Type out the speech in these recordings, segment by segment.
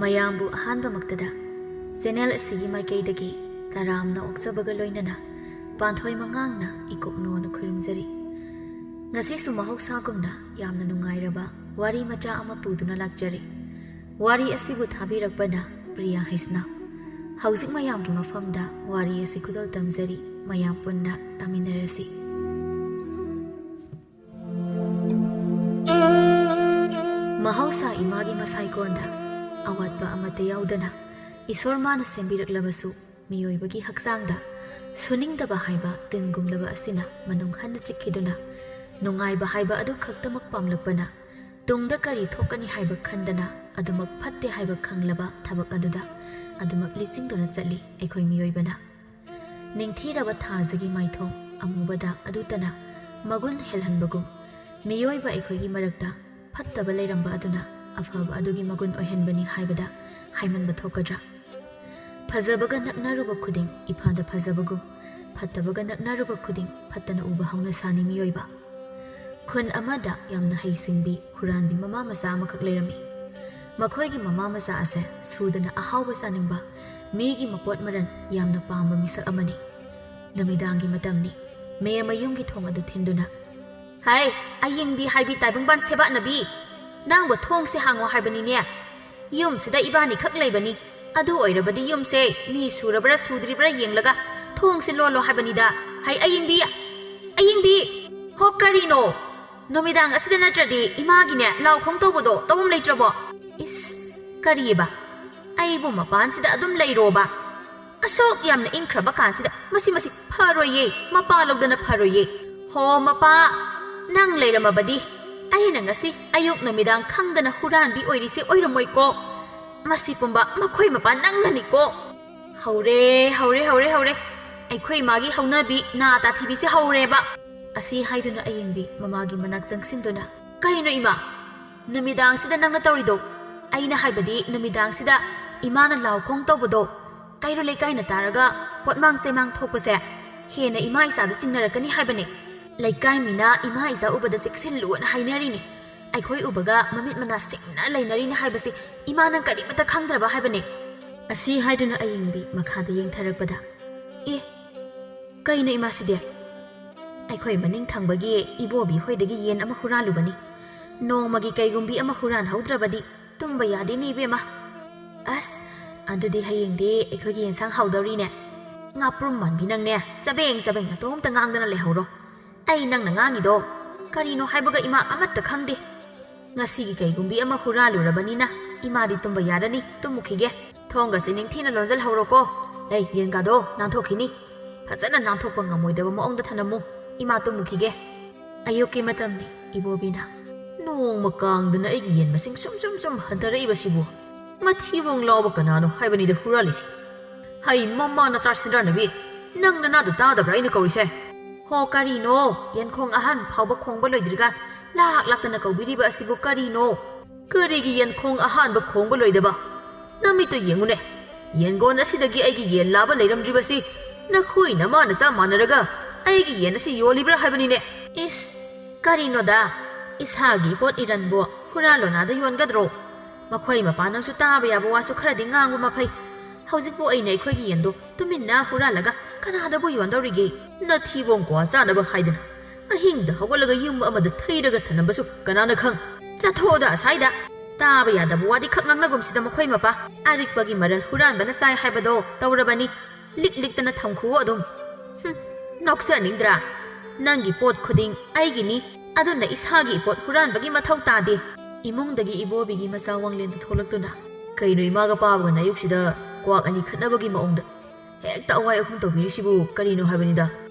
ꯃꯌꯥꯝꯕꯨ ꯑꯍꯥꯟꯕꯃꯛꯇꯗ ꯆꯦꯅꯦꯜ ꯑꯁꯤꯒꯤ ꯃꯥꯏꯀꯩꯗꯒꯤ ꯇꯔꯥꯝꯅ ꯑꯣꯛꯆꯕꯒ ꯂꯣꯏꯅꯅ ꯄꯥꯟꯊꯣꯏ ꯃꯉꯥꯡꯅ ꯏꯀꯣꯛꯅꯣꯅ ꯈꯨꯔꯨꯝꯖꯔꯤ꯫ ꯉꯁꯤꯁꯨ ꯃꯍꯧꯁꯥꯒꯨꯝꯅ ꯌꯥꯝꯅ ꯅꯨꯡꯉꯥꯏꯔꯕ ꯋꯥꯔꯤ ꯃꯆꯥ ꯑꯃ ꯄꯨꯗꯨꯅ ꯂꯥꯛꯆꯔꯤ꯫ ꯋꯥꯔꯤ ꯑꯁꯤꯕꯨ ꯊꯥꯕꯤꯔꯛꯄꯅ ꯄ꯭ꯔꯤꯌꯥ ꯍꯩꯁꯅꯥꯝ꯫ ꯍꯧꯖꯤꯛ ꯃꯌꯥꯝꯒꯤ ꯃꯐꯝꯗ ꯋꯥꯔꯤ ꯑꯁꯤ ꯈꯨꯗꯣꯜ ꯇꯝꯖꯔꯤ, ꯃꯌꯥꯝ ꯄꯨꯟꯅ ꯇꯥꯃꯤꯟꯅꯔꯁꯤ꯫ ꯃꯍꯧꯁꯥ ꯏꯃꯥꯒꯤ ꯃꯁꯥꯏꯀꯣꯟꯗ ꯑꯋꯥꯠꯄ ꯑꯃꯠꯇ ꯌꯥꯎꯗꯅ ꯏꯁꯣꯔ ꯃꯥꯅ ꯁꯦꯝꯕꯤꯔꯛꯂꯕꯁꯨ ꯃꯤꯑꯣꯏꯕꯒꯤ ꯍꯛꯆꯥꯡꯗ ꯁꯨꯅꯤꯡꯗꯕ ꯍꯥꯏꯕ ꯇꯤꯟꯒꯨꯝꯂꯕ ꯑꯁꯤꯅ ꯃꯅꯨꯡ ꯍꯟꯅ ꯆꯤꯛꯈꯤꯗꯨꯅ ꯅꯨꯡꯉꯥꯏꯕ ꯍꯥꯏꯕ ꯑꯗꯨ ꯈꯛꯇꯃꯛ ꯄꯥꯝꯂꯛꯄꯅ ꯇꯨꯡꯗ ꯀꯔꯤ ꯊꯣꯛꯀꯅꯤ ꯍꯥꯏꯕ ꯈꯟꯗꯅ ꯑꯗꯨꯃꯛ ꯐꯠꯇꯦ ꯍꯥꯏꯕ ꯈꯪꯂꯕ ꯊꯕꯛ ꯑꯗꯨꯗ ꯑꯗꯨꯃꯛ ꯂꯤꯆꯤꯡꯗꯨꯅ ꯆꯠꯂꯤ ꯑꯩꯈꯣꯏ ꯃꯤꯑꯣꯏꯕꯅ꯫ ꯅꯤꯡꯊꯤꯔꯕ ꯊꯥꯖꯒꯤ ꯃꯥꯏꯊꯣꯡ ꯑꯃꯨꯕ ꯗꯥꯛ ꯑꯗꯨꯇꯅ ꯃꯒꯨꯟ ꯍꯦꯜꯍꯟꯕꯒꯨꯝ ꯃꯤꯑꯣꯏꯕ ꯑꯩꯈꯣꯏꯒꯤ ꯃꯔꯛꯇ ꯐꯠꯇꯕ ꯂꯩꯔꯝꯕ ꯑꯗꯨꯅ ꯑꯐꯕ ꯑꯗꯨꯒꯤ ꯃꯒꯨꯟ ꯑꯣꯏꯍꯟꯕꯅꯤ ꯍꯥꯏꯕꯗ ꯍꯥꯏꯃꯟꯕ ꯊꯣꯛꯀꯗ꯭ꯔꯥ? ꯐꯖꯕꯒ ꯅꯛꯅꯔꯨꯕ ꯈꯨꯗꯤꯡ ꯏꯐꯥꯗ ꯐꯖꯕꯒꯨꯝ ꯐꯠꯇꯕꯒ ꯅꯛꯅꯔꯨꯕ ꯈꯨꯗꯤꯡ ꯐꯠꯇꯅ ꯎꯕ ꯍꯧꯅꯁꯥꯅꯤ ꯃꯤꯑꯣꯏꯕ꯫ ꯈꯨꯟ ꯑꯃꯗ ꯌꯥꯝꯅ ꯍꯩꯁꯤꯡꯕꯤ ꯍꯨꯔꯥꯟꯕꯤ ꯃꯃꯥ ꯃꯆꯥ ꯑꯃꯈꯛ ꯂꯩꯔꯝꯃꯤ꯫ ꯃꯈꯣꯏꯒꯤ ꯃꯃꯥ ꯃꯆꯥ ꯑꯁꯦ ꯁꯨꯗꯅ ꯑꯍꯥꯎꯕ ꯆꯥꯅꯤꯡꯕ, ꯃꯤꯒꯤ ꯃꯄꯣꯠ ꯃꯔꯟ ꯌꯥꯝꯅ ꯄꯥꯝꯕ ꯃꯤꯁꯛ ꯑꯃꯅꯤ꯫ ꯅꯨꯃꯤꯗꯥꯡꯒꯤ ꯃꯇꯝꯅꯤ꯫ ꯃꯌꯨꯝꯒꯤ ꯊꯣꯡ ꯑꯗꯨ ꯊꯤꯟꯗꯨꯅ, "ꯍꯩ ꯑꯌꯤꯡꯕꯤ ꯍꯥꯏꯕꯤ ꯇꯥꯏꯕꯪꯕꯥꯟ ꯁꯦꯕꯥꯠꯅꯕꯤ, ꯅꯪꯕꯨ ꯊꯣꯡꯁꯦ ꯍꯥꯡꯉꯣ ꯍꯥꯏꯕꯅꯤꯅꯦ꯫ ꯌꯨꯝꯁꯤꯗ ꯏꯕꯥꯅꯤ ꯈꯛ ꯂꯩꯕꯅꯤ꯫ ꯑꯗꯨ ꯑꯣꯏꯔꯕꯗꯤ ꯌꯨꯝꯁꯦ ꯃꯤ ꯁꯨꯔꯕ꯭ꯔꯥ ꯁꯨꯗ꯭ꯔꯤꯕ꯭ꯔꯥ ꯌꯦꯡꯂꯒ ꯊꯣꯡꯁꯦ ꯂꯣꯜꯂꯣ ꯍꯥꯏꯕꯅꯤꯗ꯫ ꯍꯩ ꯑꯌꯤꯡꯕꯤ, ꯑꯌꯤꯡꯕꯤ, ꯍꯣ ꯀꯔꯤꯅꯣ? ꯅꯨꯃꯤꯗꯥꯡ ꯑꯁꯤꯗ ꯅꯠꯇ꯭ꯔꯗꯤ ꯏꯃꯥꯒꯤꯅꯦ ꯂꯥꯎꯈꯣꯡ ꯇꯧꯕꯗꯣ ꯇꯧꯐꯝ ꯂꯩꯇ꯭ꯔꯕꯣ? ꯏꯁ ꯀꯔꯤꯕ? ꯑꯩꯕꯨ ꯃꯄꯥꯟꯁꯤꯗ ꯑꯗꯨꯝ ꯂꯩꯔꯣꯕ? ꯑꯁꯨꯛ ꯌꯥꯝꯅ ꯏꯪꯈ꯭ꯔꯕ ꯀꯥꯟꯁꯤꯗ ꯃꯁꯤ ꯐꯔꯣꯏꯌꯦ, ꯃꯄꯥ ꯂꯧꯗꯅ ꯐꯔꯣꯏꯌꯦ꯫ ꯍꯣ ꯃꯄꯥ, ꯅꯪ ꯂꯩꯔꯝꯃꯕꯗꯤ ꯑꯩꯅ ꯉꯁꯤ ꯑꯌꯨꯛ ꯅꯨꯃꯤꯗꯥꯡ ꯈꯪꯗꯅ ꯍꯨꯔꯥꯟꯕꯤ ꯑꯣꯏꯔꯤꯁꯦ ꯑꯣꯏꯔꯝꯃꯣꯏꯀꯣ꯫ ꯃꯁꯤ ꯄꯨꯝꯕ ꯃꯈꯣꯏ ꯃꯄꯥ ꯅꯪꯅꯅꯤꯀꯣ꯫ ꯍꯧꯔꯦ꯫ ꯑꯩꯈꯣꯏ ꯃꯥꯒꯤ ꯍꯧꯅꯕꯤ ꯅꯥ ꯇꯥꯊꯤꯕꯤꯁꯦ ꯍꯧꯔꯦꯕ." ꯑꯁꯤ ꯍꯥꯏꯗꯨꯅ ꯑꯌꯤꯡꯕꯤ ꯃꯃꯥꯒꯤ ꯃꯅꯥꯛ ꯆꯪꯁꯤꯟꯗꯨꯅ, "ꯀꯩꯅꯣ ꯏꯃꯥ? ꯅꯨꯃꯤꯗꯥꯡꯁꯤꯗ ꯅꯪꯅ ꯇꯧꯔꯤꯗꯣ? ꯑꯩꯅ ꯍꯥꯏꯕꯗꯤ ꯅꯨꯃꯤꯗꯥꯡꯁꯤꯗ ꯏꯃꯥꯅ ꯂꯥꯎꯈꯣꯡ ꯇꯧꯕꯗꯣ, ꯀꯩꯔꯣ ꯂꯩꯀꯥꯏꯅ ꯇꯥꯔꯒ ꯄꯣꯠꯃꯥꯡ ꯆꯩꯃꯥꯡ ꯊꯣꯛꯄꯁꯦ ꯍꯦꯟꯅ ꯏꯃꯥ ꯏꯆꯥꯗ ꯆꯤꯡꯅꯔꯛꯀꯅꯤ ꯍꯥꯏꯕꯅꯤ꯫ ꯂꯩꯀꯥꯏ ꯃꯤꯅ ꯏꯃꯥ ꯏꯆꯥ ꯎꯕꯗ ꯆꯦꯛꯁꯤꯜꯂꯨꯅ ꯍꯥꯏꯅꯔꯤꯅꯤ꯫ ꯑꯩꯈꯣꯏ ꯎꯕꯒ ꯃꯃꯤꯠ ꯃꯅꯥ ꯁꯤꯡꯅ ꯂꯩꯅꯔꯤꯅꯤ ꯍꯥꯏꯕꯁꯤ ꯏꯃꯥ ꯅꯪ ꯀꯔꯤꯃꯠꯇ ꯈꯪꯗ꯭ꯔꯕ ꯍꯥꯏꯕꯅꯤ." ꯑꯁꯤ ꯍꯥꯏꯗꯨꯅ ꯑꯌꯤꯡꯕꯤ ꯃꯈꯥꯗ ꯌꯦꯡꯊꯔꯛꯄꯗ, "ꯑꯦ ꯀꯩꯅꯣ ꯏꯃꯥꯁꯤꯗꯤ? ꯑꯩꯈꯣꯏ ꯃꯅꯤꯡ ꯊꯪꯕꯒꯤ ꯏꯕꯣꯕꯤ ꯍꯣꯏꯗꯒꯤ ꯌꯦꯟ ꯑꯃ ꯍꯨꯔꯥꯜꯂꯨꯕꯅꯤ꯫ ꯅꯣꯡꯃꯒꯤ ꯀꯩꯒꯨꯝꯕꯤ ꯑꯃ ꯍꯨꯔꯥꯟꯍꯧꯗ꯭ꯔꯕꯗꯤ ꯇꯨꯝꯕ ꯌꯥꯗꯦꯅꯦ ꯏꯕꯦꯝꯃ꯫ ꯑꯁ ꯑꯗꯨꯗꯤ ꯍꯌꯦꯡꯗꯤ ꯑꯩꯈꯣꯏꯒꯤ ꯌꯦꯟꯁꯥꯡ ꯍꯥꯎꯗꯧꯔꯤꯅꯦ꯫ ꯉꯥꯄ꯭ꯔꯨꯝ ꯃꯥꯟꯕꯤ ꯅꯪꯅꯦ, ꯆꯕꯦꯡ ꯅꯇꯣꯝꯇ ꯉꯥꯡꯗꯅ ꯂꯩꯍꯧꯔꯣ꯫ ꯑꯩ ꯅꯪꯅ ꯉꯥꯡꯉꯤꯗꯣ ꯀꯔꯤꯅꯣ ꯍꯥꯏꯕꯒ ꯏꯃꯥ ꯑꯃꯠꯇ ꯈꯪꯗꯦ꯫ ꯉꯁꯤꯒꯤ ꯀꯩꯒꯨꯝꯕꯤ ꯑꯃ ꯍꯨꯔꯥꯜꯂꯨꯔꯕꯅꯤꯅ ꯏꯃꯥꯗꯤ ꯇꯨꯝꯕ ꯌꯥꯔꯅꯤ, ꯇꯨꯝꯃꯨꯈꯤꯒꯦ꯫ ꯊꯣꯡꯒꯁꯤ ꯅꯤꯡꯊꯤꯅ ꯂꯣꯟꯖꯜꯍꯧꯔꯣꯀꯣ꯫ ꯌꯦꯟꯒꯥꯗꯣ ꯅꯥꯟꯊꯣꯛꯈꯤꯅꯤ꯫ ꯐꯖꯅ ꯅꯥꯟꯊꯣꯛꯄ ꯉꯝꯃꯣꯏꯗꯕ ꯃꯑꯣꯡꯗ ꯊꯅꯝꯃꯨ꯫ ꯏꯃꯥ ꯇꯨꯝꯃꯨꯈꯤꯒꯦ." ꯑꯌꯨꯛꯀꯤ ꯃꯇꯝꯅꯤ꯫ ꯏꯕꯣꯕꯤꯅ, "ꯅꯣꯡꯃ ꯀꯥꯡꯗꯅ ꯑꯩꯒꯤ ꯌꯦꯟ ꯃꯁꯤꯡ ꯁꯨꯝ ꯍꯟꯊꯔꯛꯏꯕꯁꯤꯕꯨ ꯃꯊꯤꯕꯣꯡ ꯂꯥꯎꯕ ꯀꯅꯥꯅꯣ ꯍꯥꯏꯕꯅꯤꯗ ꯍꯨꯔꯥꯜꯂꯤꯁꯤ꯫ ꯍꯩ ꯃꯃꯥ ꯅꯇ꯭ꯔꯥ ꯁꯦꯟꯗ꯭ꯔꯥꯅꯕꯤ, ꯅꯪ ꯅꯅꯥꯗꯣ ꯇꯥꯗꯕ꯭ꯔꯥ ꯑꯩꯅ ꯀꯧꯔꯤꯁꯦ? ꯍꯣ ꯀꯔꯤꯅꯣ? ꯌꯦꯟꯈꯣꯡ ꯑꯍꯟ ꯐꯥꯎꯕ ꯈꯣꯡꯕ ꯂꯣꯏꯗ꯭ꯔꯤꯀꯥꯟ ꯂꯥꯛꯇꯅ ꯀꯧꯕꯤꯔꯤꯕ ꯑꯁꯤꯕꯨ ꯀꯔꯤꯅꯣ? ꯀꯔꯤꯒꯤ ꯌꯦꯟꯈꯣꯡ ꯑꯍꯥꯟꯕ ꯈꯣꯡꯕ ꯂꯣꯏꯗꯕ? ꯅꯃꯤꯠꯇꯣ ꯌꯦꯡꯉꯨꯅꯦ꯫ ꯌꯦꯟꯒꯣꯟ ꯑꯁꯤꯗꯒꯤ ꯑꯩꯒꯤ ꯌꯦꯟ ꯂꯥꯕ ꯂꯩꯔꯝꯗ꯭ꯔꯤꯕꯁꯤ ꯅꯈꯣꯏ ꯅꯃꯥ ꯅꯆꯥ ꯃꯥꯟꯅꯔꯒ ꯑꯩꯒꯤ ꯌꯦꯟ ꯑꯁꯤ ꯌꯣꯜꯂꯤꯕ꯭ꯔꯥ ꯍꯥꯏꯕꯅꯤꯅꯦ꯫ ꯏꯁ ꯀꯔꯤꯅꯣꯗ? ꯏꯁꯥꯒꯤ ꯄꯣꯠ ꯏꯔꯟꯕꯨ ꯍꯨꯔꯥꯜꯂꯣꯅꯥꯗ ꯌꯣꯟꯒꯗ꯭ꯔꯣ? ꯃꯈꯣꯏ ꯃꯄꯥ ꯅꯪꯁꯨ ꯇꯥꯕ ꯌꯥꯕ ꯋꯥꯁꯨ ꯈꯔꯗꯤ ꯉꯥꯡꯕ ꯃꯐꯩ꯫ ꯍꯧꯖꯤꯛꯄꯨ ꯑꯩꯅ ꯑꯩꯈꯣꯏꯒꯤ ꯌꯦꯟꯗꯣ ꯇꯨꯃꯤꯟꯅ ꯍꯨꯔꯥꯜꯂꯒ ꯀꯅꯥꯗꯕꯨ ꯌꯣꯟꯗꯧꯔꯤꯒꯦ? ꯅꯊꯤꯕꯣꯡ ꯀ꯭ꯋꯥ ꯆꯥꯅꯕ ꯍꯥꯏꯗꯅ ꯑꯍꯤꯡꯗ ꯍꯧꯒꯠꯂꯒ ꯌꯨꯝ ꯑꯃꯗ ꯊꯩꯔꯒ ꯊꯅꯝꯕꯁꯨ ꯀꯅꯥꯅ ꯈꯪ? ꯆꯠꯊꯣꯛꯑꯣꯗ ꯑꯁꯥꯏꯗ꯫ ꯇꯥꯕ ꯌꯥꯗꯕ ꯋꯥꯗꯤ ꯈꯛ ꯉꯥꯡꯅꯒꯨꯝꯁꯤꯗ ꯃꯈꯣꯏ ꯃꯄꯥ꯫ ꯑꯔꯤꯛꯄꯒꯤ ꯃꯔꯜ ꯍꯨꯔꯥꯟꯕꯅ ꯆꯥꯏ ꯍꯥꯏꯕꯗꯣ ꯇꯧꯔꯕꯅꯤ꯫ ꯂꯤꯛꯇꯅ ꯊꯝꯈꯨꯋꯣ ꯑꯗꯨꯝ꯫ ꯅꯣꯛꯆꯅꯤꯡꯗ꯭ꯔꯥ? ꯅꯪꯒꯤ ꯄꯣꯠ ꯈꯨꯗꯤꯡ ꯑꯩꯒꯤꯅꯤ, ꯑꯗꯨꯅ ꯏꯁꯥꯒꯤ ꯄꯣꯠ ꯍꯨꯔꯥꯟꯕꯒꯤ ꯃꯊꯧ ꯇꯥꯗꯦ." ꯏꯃꯨꯡꯗꯒꯤ ꯏꯕꯣꯕꯤꯒꯤ ꯃꯆꯥ ꯋꯥꯡꯂꯦꯟꯗꯨ ꯊꯣꯛꯂꯛꯇꯨꯅ, "ꯀꯩꯅꯣ ꯏꯃꯥꯒ ꯄꯥꯕꯒ ꯅꯥꯌꯨꯛꯁꯤꯗ ꯀ꯭ꯋꯥꯛ ꯑꯅꯤ ꯈꯠꯅꯕꯒꯤ ꯃꯑꯣꯡꯗ ꯍꯦꯛꯇ ꯑꯋꯥꯏ ꯑꯈꯨꯝ ꯇꯧꯕꯤꯔꯤꯁꯤꯕꯨ ꯀꯔꯤꯅꯣ ꯍꯥꯏꯕꯅꯤꯗ?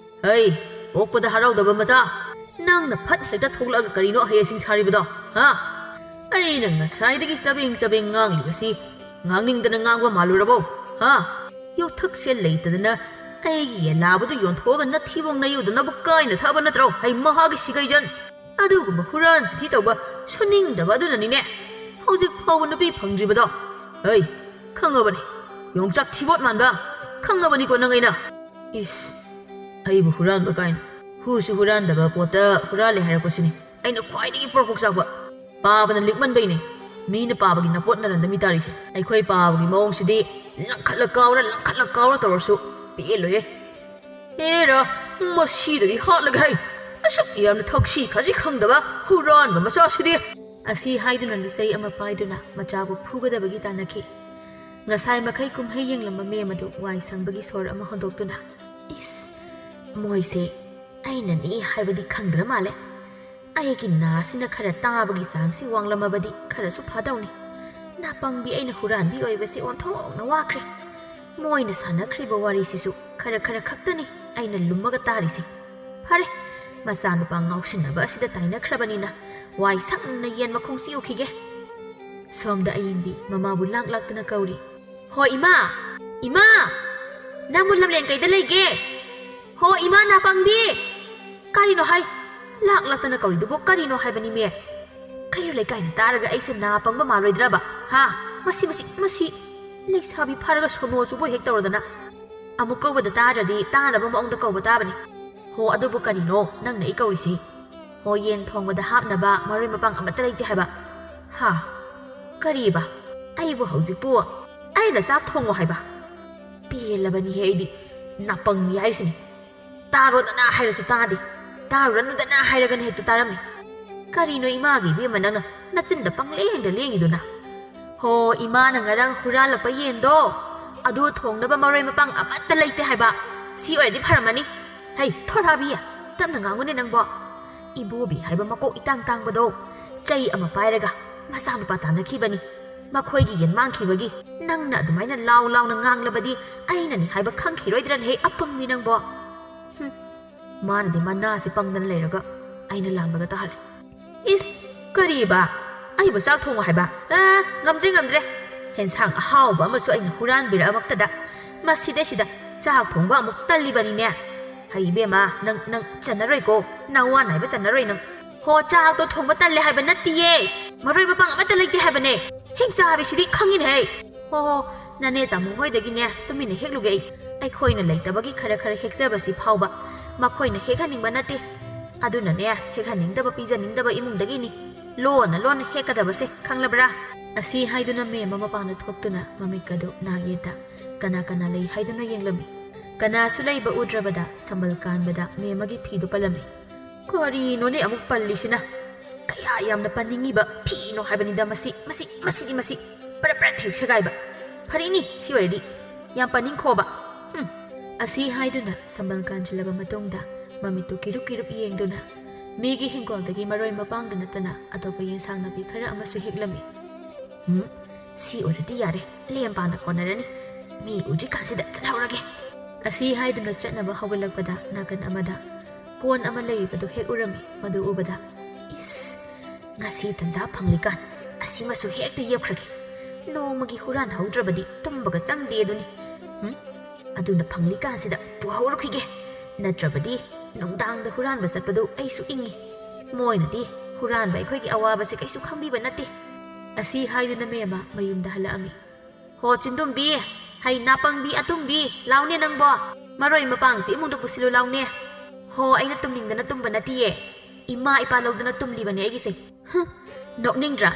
ꯍꯩ ꯄꯣꯛꯄꯗ ꯍꯔꯥꯎꯗꯕ ꯃꯆꯥ, ꯅꯪꯅ ꯐꯠ ꯍꯦꯛꯇ ꯊꯣꯛꯂꯛꯑꯒ ꯀꯔꯤꯅꯣ ꯑꯍꯩ-ꯑꯁꯤꯡ ꯁꯥꯔꯤꯕꯗꯣ? ꯑꯩꯅ ꯉꯁꯥꯏꯗꯒꯤ ꯆꯕꯦꯡ ꯉꯥꯡꯂꯤꯕꯁꯤ ꯉꯥꯡꯅꯤꯡꯗꯅ ꯉꯥꯡꯕ ꯃꯥꯜꯂꯨꯔꯕꯣ? ꯌꯣꯊꯛꯁꯦ ꯂꯩꯇꯗꯅ ꯑꯩꯒꯤ ꯌꯦꯟ ꯂꯥꯕꯗꯨ ꯌꯣꯟꯊꯣꯛꯑꯒ ꯅꯊꯤꯕꯣꯡ ꯅꯌꯨꯗꯅꯕꯨ ꯀꯥꯏꯅ ꯊꯛꯑꯕ ꯅꯠꯇ꯭ꯔꯣ? ꯍꯩ ꯃꯍꯥꯛꯀꯤ ꯁꯤꯒꯩꯖꯟ! ꯑꯗꯨꯒꯨꯝꯕ ꯍꯨꯔꯥꯟ ꯆꯤꯊꯤ ꯇꯧꯕ ꯁꯨꯅꯤꯡꯗꯕ ꯑꯗꯨꯅꯅꯤꯅꯦ ꯍꯧꯖꯤꯛ ꯐꯥꯎꯕ ꯅꯨꯄꯤ ꯐꯪꯗ꯭ꯔꯤꯕꯗꯣ꯫ ꯍꯩ ꯈꯪꯉꯕꯅꯤ, ꯌꯣꯡꯆꯥꯛ ꯊꯤꯕꯣꯠ ꯃꯥꯟꯕ, ꯈꯪꯉꯕꯅꯤꯀꯣ ꯅꯪ ꯑꯩꯅ." "ꯏꯁ ꯑꯩꯕꯨ ꯍꯨꯔꯥꯟꯕ ꯀꯥꯏꯅ ꯍꯨꯁꯨ ꯍꯨꯔꯥꯟꯗꯕ ꯄꯣꯠꯇ ꯍꯨꯔꯥꯜꯂꯦ ꯍꯥꯏꯔꯛꯄꯁꯤꯅꯤ ꯑꯩꯅ ꯈ꯭ꯋꯥꯏꯗꯒꯤ ꯄ꯭ꯔꯣꯛ ꯆꯥꯛꯄ꯫ ꯄꯥꯕꯅ ꯂꯤꯛꯃꯟꯕꯩꯅꯦ꯫ ꯃꯤꯅ ꯄꯥꯕꯒꯤ ꯅꯄꯣꯠ ꯅꯔꯟꯗꯃꯤ ꯇꯥꯔꯤꯁꯦ ꯑꯩꯈꯣꯏ ꯄꯥꯕꯒꯤ ꯃꯑꯣꯡꯁꯤꯗꯤ ꯂꯪꯈꯠꯂ ꯀꯥꯎꯔ ꯇꯧꯔꯁꯨ ꯄꯦꯜꯂꯣꯏꯌꯦ ꯑꯦꯔꯥ ꯃꯁꯤꯗꯗꯤ ꯍꯥꯠꯂꯒ ꯍꯩ ꯑꯁꯨꯛ ꯌꯥꯝꯅ ꯊꯛꯁꯤ ꯈꯥꯁꯤ ꯈꯪꯗꯕ ꯍꯨꯔꯥꯟꯕ ꯃꯆꯥꯁꯤꯗꯤ ꯑꯁꯤ ꯍꯥꯏꯗꯨꯅ ꯂꯤꯆꯩ ꯑꯃ ꯄꯥꯏꯗꯨꯅ ꯃꯆꯥꯕꯨ ꯐꯨꯒꯗꯕꯒꯤ ꯇꯥꯟꯅꯈꯤ ꯉꯁꯥꯏ ꯃꯈꯩ ꯀꯨꯝꯍꯩ ꯌꯦꯡꯂꯝꯕ ꯃꯦꯝ ꯑꯗꯨ ꯋꯥꯏ ꯁꯪꯕꯒꯤ ꯁꯣꯔ ꯑꯃ ꯍꯣꯟꯗꯣꯛꯇꯨꯅ ꯏꯁ ꯃꯣꯏꯁꯦ ꯑꯩꯅꯅꯤ ꯍꯥꯏꯕꯗꯤ ꯈꯪꯗ꯭ꯔ ꯃꯥꯜꯂꯦ ꯑꯩꯒꯤ ꯅꯥꯁꯤꯅ ꯈꯔ ꯇꯥꯕꯒꯤ ꯆꯥꯡꯁꯤ ꯋꯥꯡꯂꯝꯃꯕꯗꯤ ꯈꯔꯁꯨ ꯐꯗꯧꯅꯤ ꯅꯥꯄꯪꯕꯤ ꯑꯩꯅ ꯍꯨꯔꯥꯟꯕꯤ ꯑꯣꯏꯕꯁꯤ ꯑꯣꯟꯊꯣꯛꯅ ꯋꯥꯈ꯭ꯔꯦ ꯃꯣꯏꯅ ꯁꯥꯟꯅꯈ꯭ꯔꯤꯕ ꯋꯥꯔꯤꯁꯤꯁꯨ ꯈꯔ ꯈꯛꯇꯅꯤ ꯑꯩꯅ ꯂꯨꯝꯃꯒ ꯇꯥꯔꯤꯁꯤ ꯐꯔꯦ ꯃꯆꯥꯅꯨꯄꯥ ꯉꯥꯎꯁꯤꯟꯅꯕ ꯑꯁꯤꯗ ꯇꯥꯏꯅꯈ꯭ꯔꯕꯅꯤꯅ ꯋꯥꯏ ꯁꯪꯅ ꯌꯦꯟ ꯃꯈꯣꯡꯁꯤ ꯎꯈꯤꯒꯦ ꯁꯣꯝꯗ ꯑꯌꯦꯡꯕꯤ ꯃꯃꯥꯕꯨ ꯂꯥꯛꯇꯨꯅ ꯀꯧꯔꯤ ꯍꯣ ꯏꯃꯥ ꯅꯪꯕꯨ ꯂꯝꯂꯦꯟ ꯀꯩꯗ ꯂꯩꯒꯦ ꯍꯣ ꯏꯃꯥ ꯅꯥꯄꯪꯕꯤ ꯀꯔꯤꯅꯣ ꯍꯥꯏ ꯂꯥꯛꯇꯨꯅ ꯀꯧꯔꯤꯗꯨꯕꯨ ꯀꯔꯤꯅꯣ ꯍꯥꯏꯕꯅꯤ ꯃꯦ ꯀꯩꯔꯣ ꯂꯩꯀꯥꯏꯅ ꯇꯥꯔꯒ ꯑꯩꯁꯦ ꯅꯥꯄꯪꯕ ꯃꯥꯜꯂꯣꯏꯗ꯭ꯔꯕ ꯍꯥ ꯃꯁꯤ ꯂꯩꯁꯥꯕꯤ ꯐꯥꯔꯒ ꯁꯣꯅꯣ ꯆꯨꯕ ꯍꯦꯛ ꯇꯧꯔꯗꯅ ꯑꯃꯨꯛ ꯀꯧꯕꯗ ꯇꯥꯗ꯭ꯔꯗꯤ ꯇꯥꯅꯕ ꯃꯑꯣꯡꯗ ꯀꯧꯕ ꯇꯥꯕꯅꯤ ꯍꯣ ꯑꯗꯨꯕꯨ ꯀꯔꯤꯅꯣ ꯅꯪꯅ ꯑꯩ ꯀꯧꯔꯤꯁꯤ ꯍꯣ ꯌꯦꯟ ꯊꯣꯡꯕꯗ ꯍꯥꯞꯅꯕ ꯃꯔꯣꯏ ꯃꯄꯥꯡ ꯑꯃꯠꯇ ꯂꯩꯇꯦ ꯍꯥꯏꯕ ꯍꯥ ꯀꯔꯤꯕ ꯑꯩꯕꯨ ꯍꯧꯖꯤꯛꯄꯨ ꯑꯩꯅ ꯆꯥꯛ ꯊꯣꯡꯉꯣ ꯍꯥꯏꯕ ꯄꯦꯜꯂꯕꯅꯤꯍꯦ ꯑꯩꯗꯤ ꯅꯥꯄꯪꯕꯤ ꯍꯥꯏꯔꯤꯁꯤꯅꯤ ꯇꯥꯔꯣꯗꯅ ꯍꯥꯏꯔꯁꯨ ꯇꯥꯗꯦ ꯇꯥꯔꯨꯔꯅꯨꯗꯅ ꯍꯥꯏꯔꯒꯅ ꯍꯦꯛꯇ ꯇꯥꯔꯝꯃꯤ ꯀꯔꯤꯅꯣ ꯏꯃꯥꯒꯤ ꯏꯕꯦꯝꯃ ꯅꯪꯅ ꯅꯆꯤꯟꯗ ꯄꯪꯂꯦꯡꯗ ꯂꯦꯡꯉꯤꯗꯨꯅ ꯍꯣ ꯏꯃꯥꯅ ꯉꯔꯥꯡ ꯍꯨꯔꯥꯜꯂꯛꯄ ꯌꯦꯟꯗꯣ ꯑꯗꯨ ꯊꯣꯡꯅꯕ ꯃꯔꯣꯏ ꯃꯄꯥꯡ ꯑꯃꯠꯇ ꯂꯩꯇꯦ ꯍꯥꯏꯕ ꯁꯤ ꯑꯣꯏꯔꯗꯤ ꯐꯔꯝꯃꯅꯤ ꯍꯩ ꯊꯣꯔꯥꯕꯤ ꯇꯞꯅ ꯉꯥꯡꯉꯨꯅꯦ ꯅꯪꯕꯣ ꯏꯕꯣꯕꯤ ꯍꯥꯏꯕ ꯃꯀꯣꯛ ꯏꯇꯥꯡ ꯇꯥꯡꯕꯗꯣ ꯆꯩ ꯑꯃ ꯄꯥꯏꯔꯒ ꯃꯆꯥꯅꯨꯄꯥ ꯇꯥꯟꯅꯈꯤꯕꯅꯤ ꯃꯈꯣꯏꯒꯤ ꯌꯦꯟ ꯃꯥꯡꯈꯤꯕꯒꯤ ꯅꯪꯅ ꯑꯗꯨꯃꯥꯏꯅ ꯂꯥꯎꯅ ꯉꯥꯡꯂꯕꯗꯤ ꯑꯩꯅꯅꯤ ꯍꯥꯏꯕ ꯈꯪꯈꯤꯔꯣꯏꯗ꯭ꯔꯅ ꯍꯦꯛ ꯑꯄꯪꯕꯤ ꯅꯪꯕꯣ ꯃꯥꯅꯗꯤ ꯃꯅꯥꯁꯤ ꯄꯪꯗꯅ ꯂꯩꯔꯒ ꯑꯩꯅ ꯂꯥꯟꯕꯒ ꯇꯥꯍꯜꯂꯦ ꯏꯁ ꯀꯔꯤꯕ ꯑꯩꯕꯨ ꯆꯥꯛ ꯊꯣꯡꯉꯣ ꯍꯥꯏꯕ ꯉꯝꯗ꯭ꯔꯦ ꯍꯦꯟꯁꯥꯡ ꯑꯍꯥꯎꯕ ꯑꯃꯁꯨ ꯑꯩꯅ ꯍꯨꯔꯥꯟꯕꯤꯔꯛꯑꯃꯛꯇꯗ ꯃꯁꯤꯗꯩꯁꯤꯗ ꯆꯥꯛ ꯊꯣꯡꯕ ꯑꯃꯨꯛ ꯇꯜꯂꯤꯕꯅꯤꯅꯦ ꯍꯩ ꯏꯕꯦꯝꯃ ꯅꯪ ꯆꯟꯅꯔꯣꯏꯀꯣ ꯅꯋꯥ ꯅꯥꯏꯕ ꯆꯟꯅꯔꯣꯏ ꯅꯪ ꯍꯣ ꯆꯥꯛꯇꯣ ꯊꯣꯡꯕ ꯇꯜꯂꯦ ꯍꯥꯏꯕ ꯅꯠꯇꯤꯌꯦ ꯃꯔꯣꯏ ꯃꯄꯥꯡ ꯑꯃꯠꯇ ꯂꯩꯇꯦ ꯍꯥꯏꯕꯅꯦ ꯍꯦꯛ ꯆꯥꯕꯤꯁꯤꯗꯤ ꯈꯪꯉꯤꯅꯦ ꯍꯣ ꯅꯅꯦ ꯇꯥꯃꯣ ꯍꯣꯏꯗꯒꯤꯅꯦ ꯇꯨꯃꯤꯟꯅ ꯍꯦꯛꯂꯨꯒꯦ ꯑꯩꯈꯣꯏꯅ ꯂꯩꯇꯕꯒꯤ ꯈꯔ ꯍꯦꯛꯆꯕꯁꯤ ꯐꯥꯎꯕ ꯃꯈꯣꯏꯅ ꯍꯦꯛꯍꯟꯅꯤꯡꯕ ꯅꯠꯇꯦ ꯑꯗꯨꯅꯅꯦ ꯍꯦꯛꯍꯟꯅꯤꯡꯗꯕ ꯄꯤꯖꯅꯤꯡꯗꯕ ꯏꯃꯨꯡꯗꯒꯤꯅꯤ ꯂꯣꯟꯅ ꯍꯦꯛꯀꯗꯕꯁꯦ ꯈꯪꯂꯕ꯭ꯔꯥ ꯑꯁꯤ ꯍꯥꯏꯗꯨꯅ ꯃꯦꯝ ꯑꯃ ꯃꯄꯥꯟꯗ ꯊꯣꯛꯇꯨꯅ ꯃꯃꯤꯠꯀꯗꯨ ꯅꯥꯒꯦꯗ ꯀꯅꯥ ꯂꯩ ꯍꯥꯏꯗꯨꯅ ꯌꯦꯡꯂꯝꯃꯤ ꯀꯅꯥꯁꯨ ꯂꯩꯕ ꯎꯗ꯭ꯔꯕꯗ ꯁꯝꯕꯜ ꯀꯥꯟꯕꯗ ꯃꯦꯝ ꯑꯃꯒꯤ ꯐꯤꯗꯨ ꯄꯜꯂꯝꯃꯤ ꯀꯔꯤꯅꯣꯅꯦ ꯑꯃꯨꯛ ꯄꯜꯂꯤꯁꯤꯅ ꯀꯌꯥ ꯌꯥꯝꯅ ꯄꯟꯅꯤꯡꯉꯤꯕ ꯐꯤꯅꯣ ꯍꯥꯏꯕꯅꯤꯗ ꯃꯁꯤ ꯄꯔꯞ ꯍꯦꯛ ꯁꯦꯒꯥꯏꯕ ꯐꯔꯤꯅꯤ ꯁꯤ ꯑꯣꯏꯔꯗꯤ ꯌꯥꯝ ꯄꯟꯅꯤꯡꯈꯣꯕ ꯑꯁꯤ ꯍꯥꯏꯗꯨꯅ ꯁꯝꯕꯜ ꯀꯥꯟꯁꯤꯜꯂꯕ ꯃꯇꯨꯡꯗ ꯃꯃꯤꯠꯇꯨ ꯀꯤꯔꯨꯞ ꯌꯦꯡꯗꯨꯅ ꯃꯤꯒꯤ ꯍꯤꯡꯒꯣꯜꯗꯒꯤ ꯃꯔꯣꯏ ꯃꯄꯥꯡꯗ ꯅꯠꯇꯅ ꯑꯇꯣꯞꯄ ꯌꯦꯟꯁꯥꯡ ꯅꯥꯄꯤ ꯈꯔ ꯑꯃꯁꯨ ꯍꯦꯛꯂꯝꯃꯤ ꯁꯤ ꯑꯣꯏꯔꯗꯤ ꯌꯥꯔꯦ ꯂꯦꯝ ꯄꯥꯅ ꯀꯣꯟꯅꯔꯅꯤ ꯃꯤ ꯎꯗ꯭ꯔꯤꯀꯥꯟꯁꯤꯗ ꯆꯠꯍꯧꯔꯒꯦ ꯑꯁꯤ ꯍꯥꯏꯗꯨꯅ ꯆꯠꯅꯕ ꯍꯧꯒꯠꯂꯛꯄꯗ ꯅꯥꯀꯟ ꯑꯃꯗ ꯀꯣꯟ ꯑꯃ ꯂꯩꯔꯤꯕꯗꯨ ꯍꯦꯛ ꯎꯔꯝꯃꯤ ꯃꯗꯨ ꯎꯕꯗ ꯏꯁ ꯉꯁꯤ ꯇꯟꯖꯥ ꯐꯪꯂꯤꯀꯥꯟ ꯑꯁꯤꯃꯁꯨ ꯍꯦꯛꯇ ꯌꯦꯞꯈ꯭ꯔꯒꯦ ꯅꯣꯡꯃꯒꯤ ꯍꯨꯔꯥꯟꯍꯧꯗ꯭ꯔꯕꯗꯤ ꯇꯨꯝꯕꯒ ꯆꯪꯗꯦ ꯑꯗꯨꯅꯤ ꯑꯗꯨꯅ ꯐꯪꯂꯤꯀꯥꯟꯁꯤꯗ ꯄꯨꯍꯧꯔꯨꯈꯤꯒꯦ ꯅꯠꯇ꯭ꯔꯕꯗꯤ ꯅꯨꯡꯗꯥꯡꯗ ꯍꯨꯔꯥꯟꯕ ꯆꯠꯄꯗꯨ ꯑꯩꯁꯨ ꯏꯪꯉꯤ ꯃꯣꯏꯅꯗꯤ ꯍꯨꯔꯥꯟꯕ ꯑꯩꯈꯣꯏꯒꯤ ꯑꯋꯥꯕꯁꯦ ꯀꯩꯁꯨ ꯈꯪꯕꯤꯕ ꯅꯠꯇꯦ ꯑꯁꯤ ꯍꯥꯏꯗꯨꯅ ꯃꯦꯝꯃ ꯃꯌꯨꯝꯗ ꯍꯜꯂꯛꯑꯝꯃꯤ ꯍꯣ ꯆꯤꯟꯗꯨꯝꯕꯤ ꯍꯩ ꯅꯥꯄꯪꯕꯤ ꯑꯇꯨꯝꯕꯤ ꯂꯥꯎꯅꯦ ꯅꯪꯕꯣ ꯃꯔꯣꯏ ꯃꯄꯥꯡꯁꯤ ꯏꯃꯨꯡꯗ ꯄꯨꯁꯤꯜꯂꯨ ꯂꯥꯎꯅꯦ ꯍꯣ ꯑꯩꯅ ꯇꯨꯝꯅꯤꯡꯗꯅ ꯇꯨꯝꯕ ꯅꯠꯇꯤꯌꯦ ꯏꯃꯥ ꯏꯄꯥ ꯂꯧꯗꯅ ꯇꯨꯝꯂꯤꯕꯅꯦ ꯑꯩꯒꯤꯁꯦ ꯅꯣꯛꯅꯤꯡꯗ꯭ꯔꯥ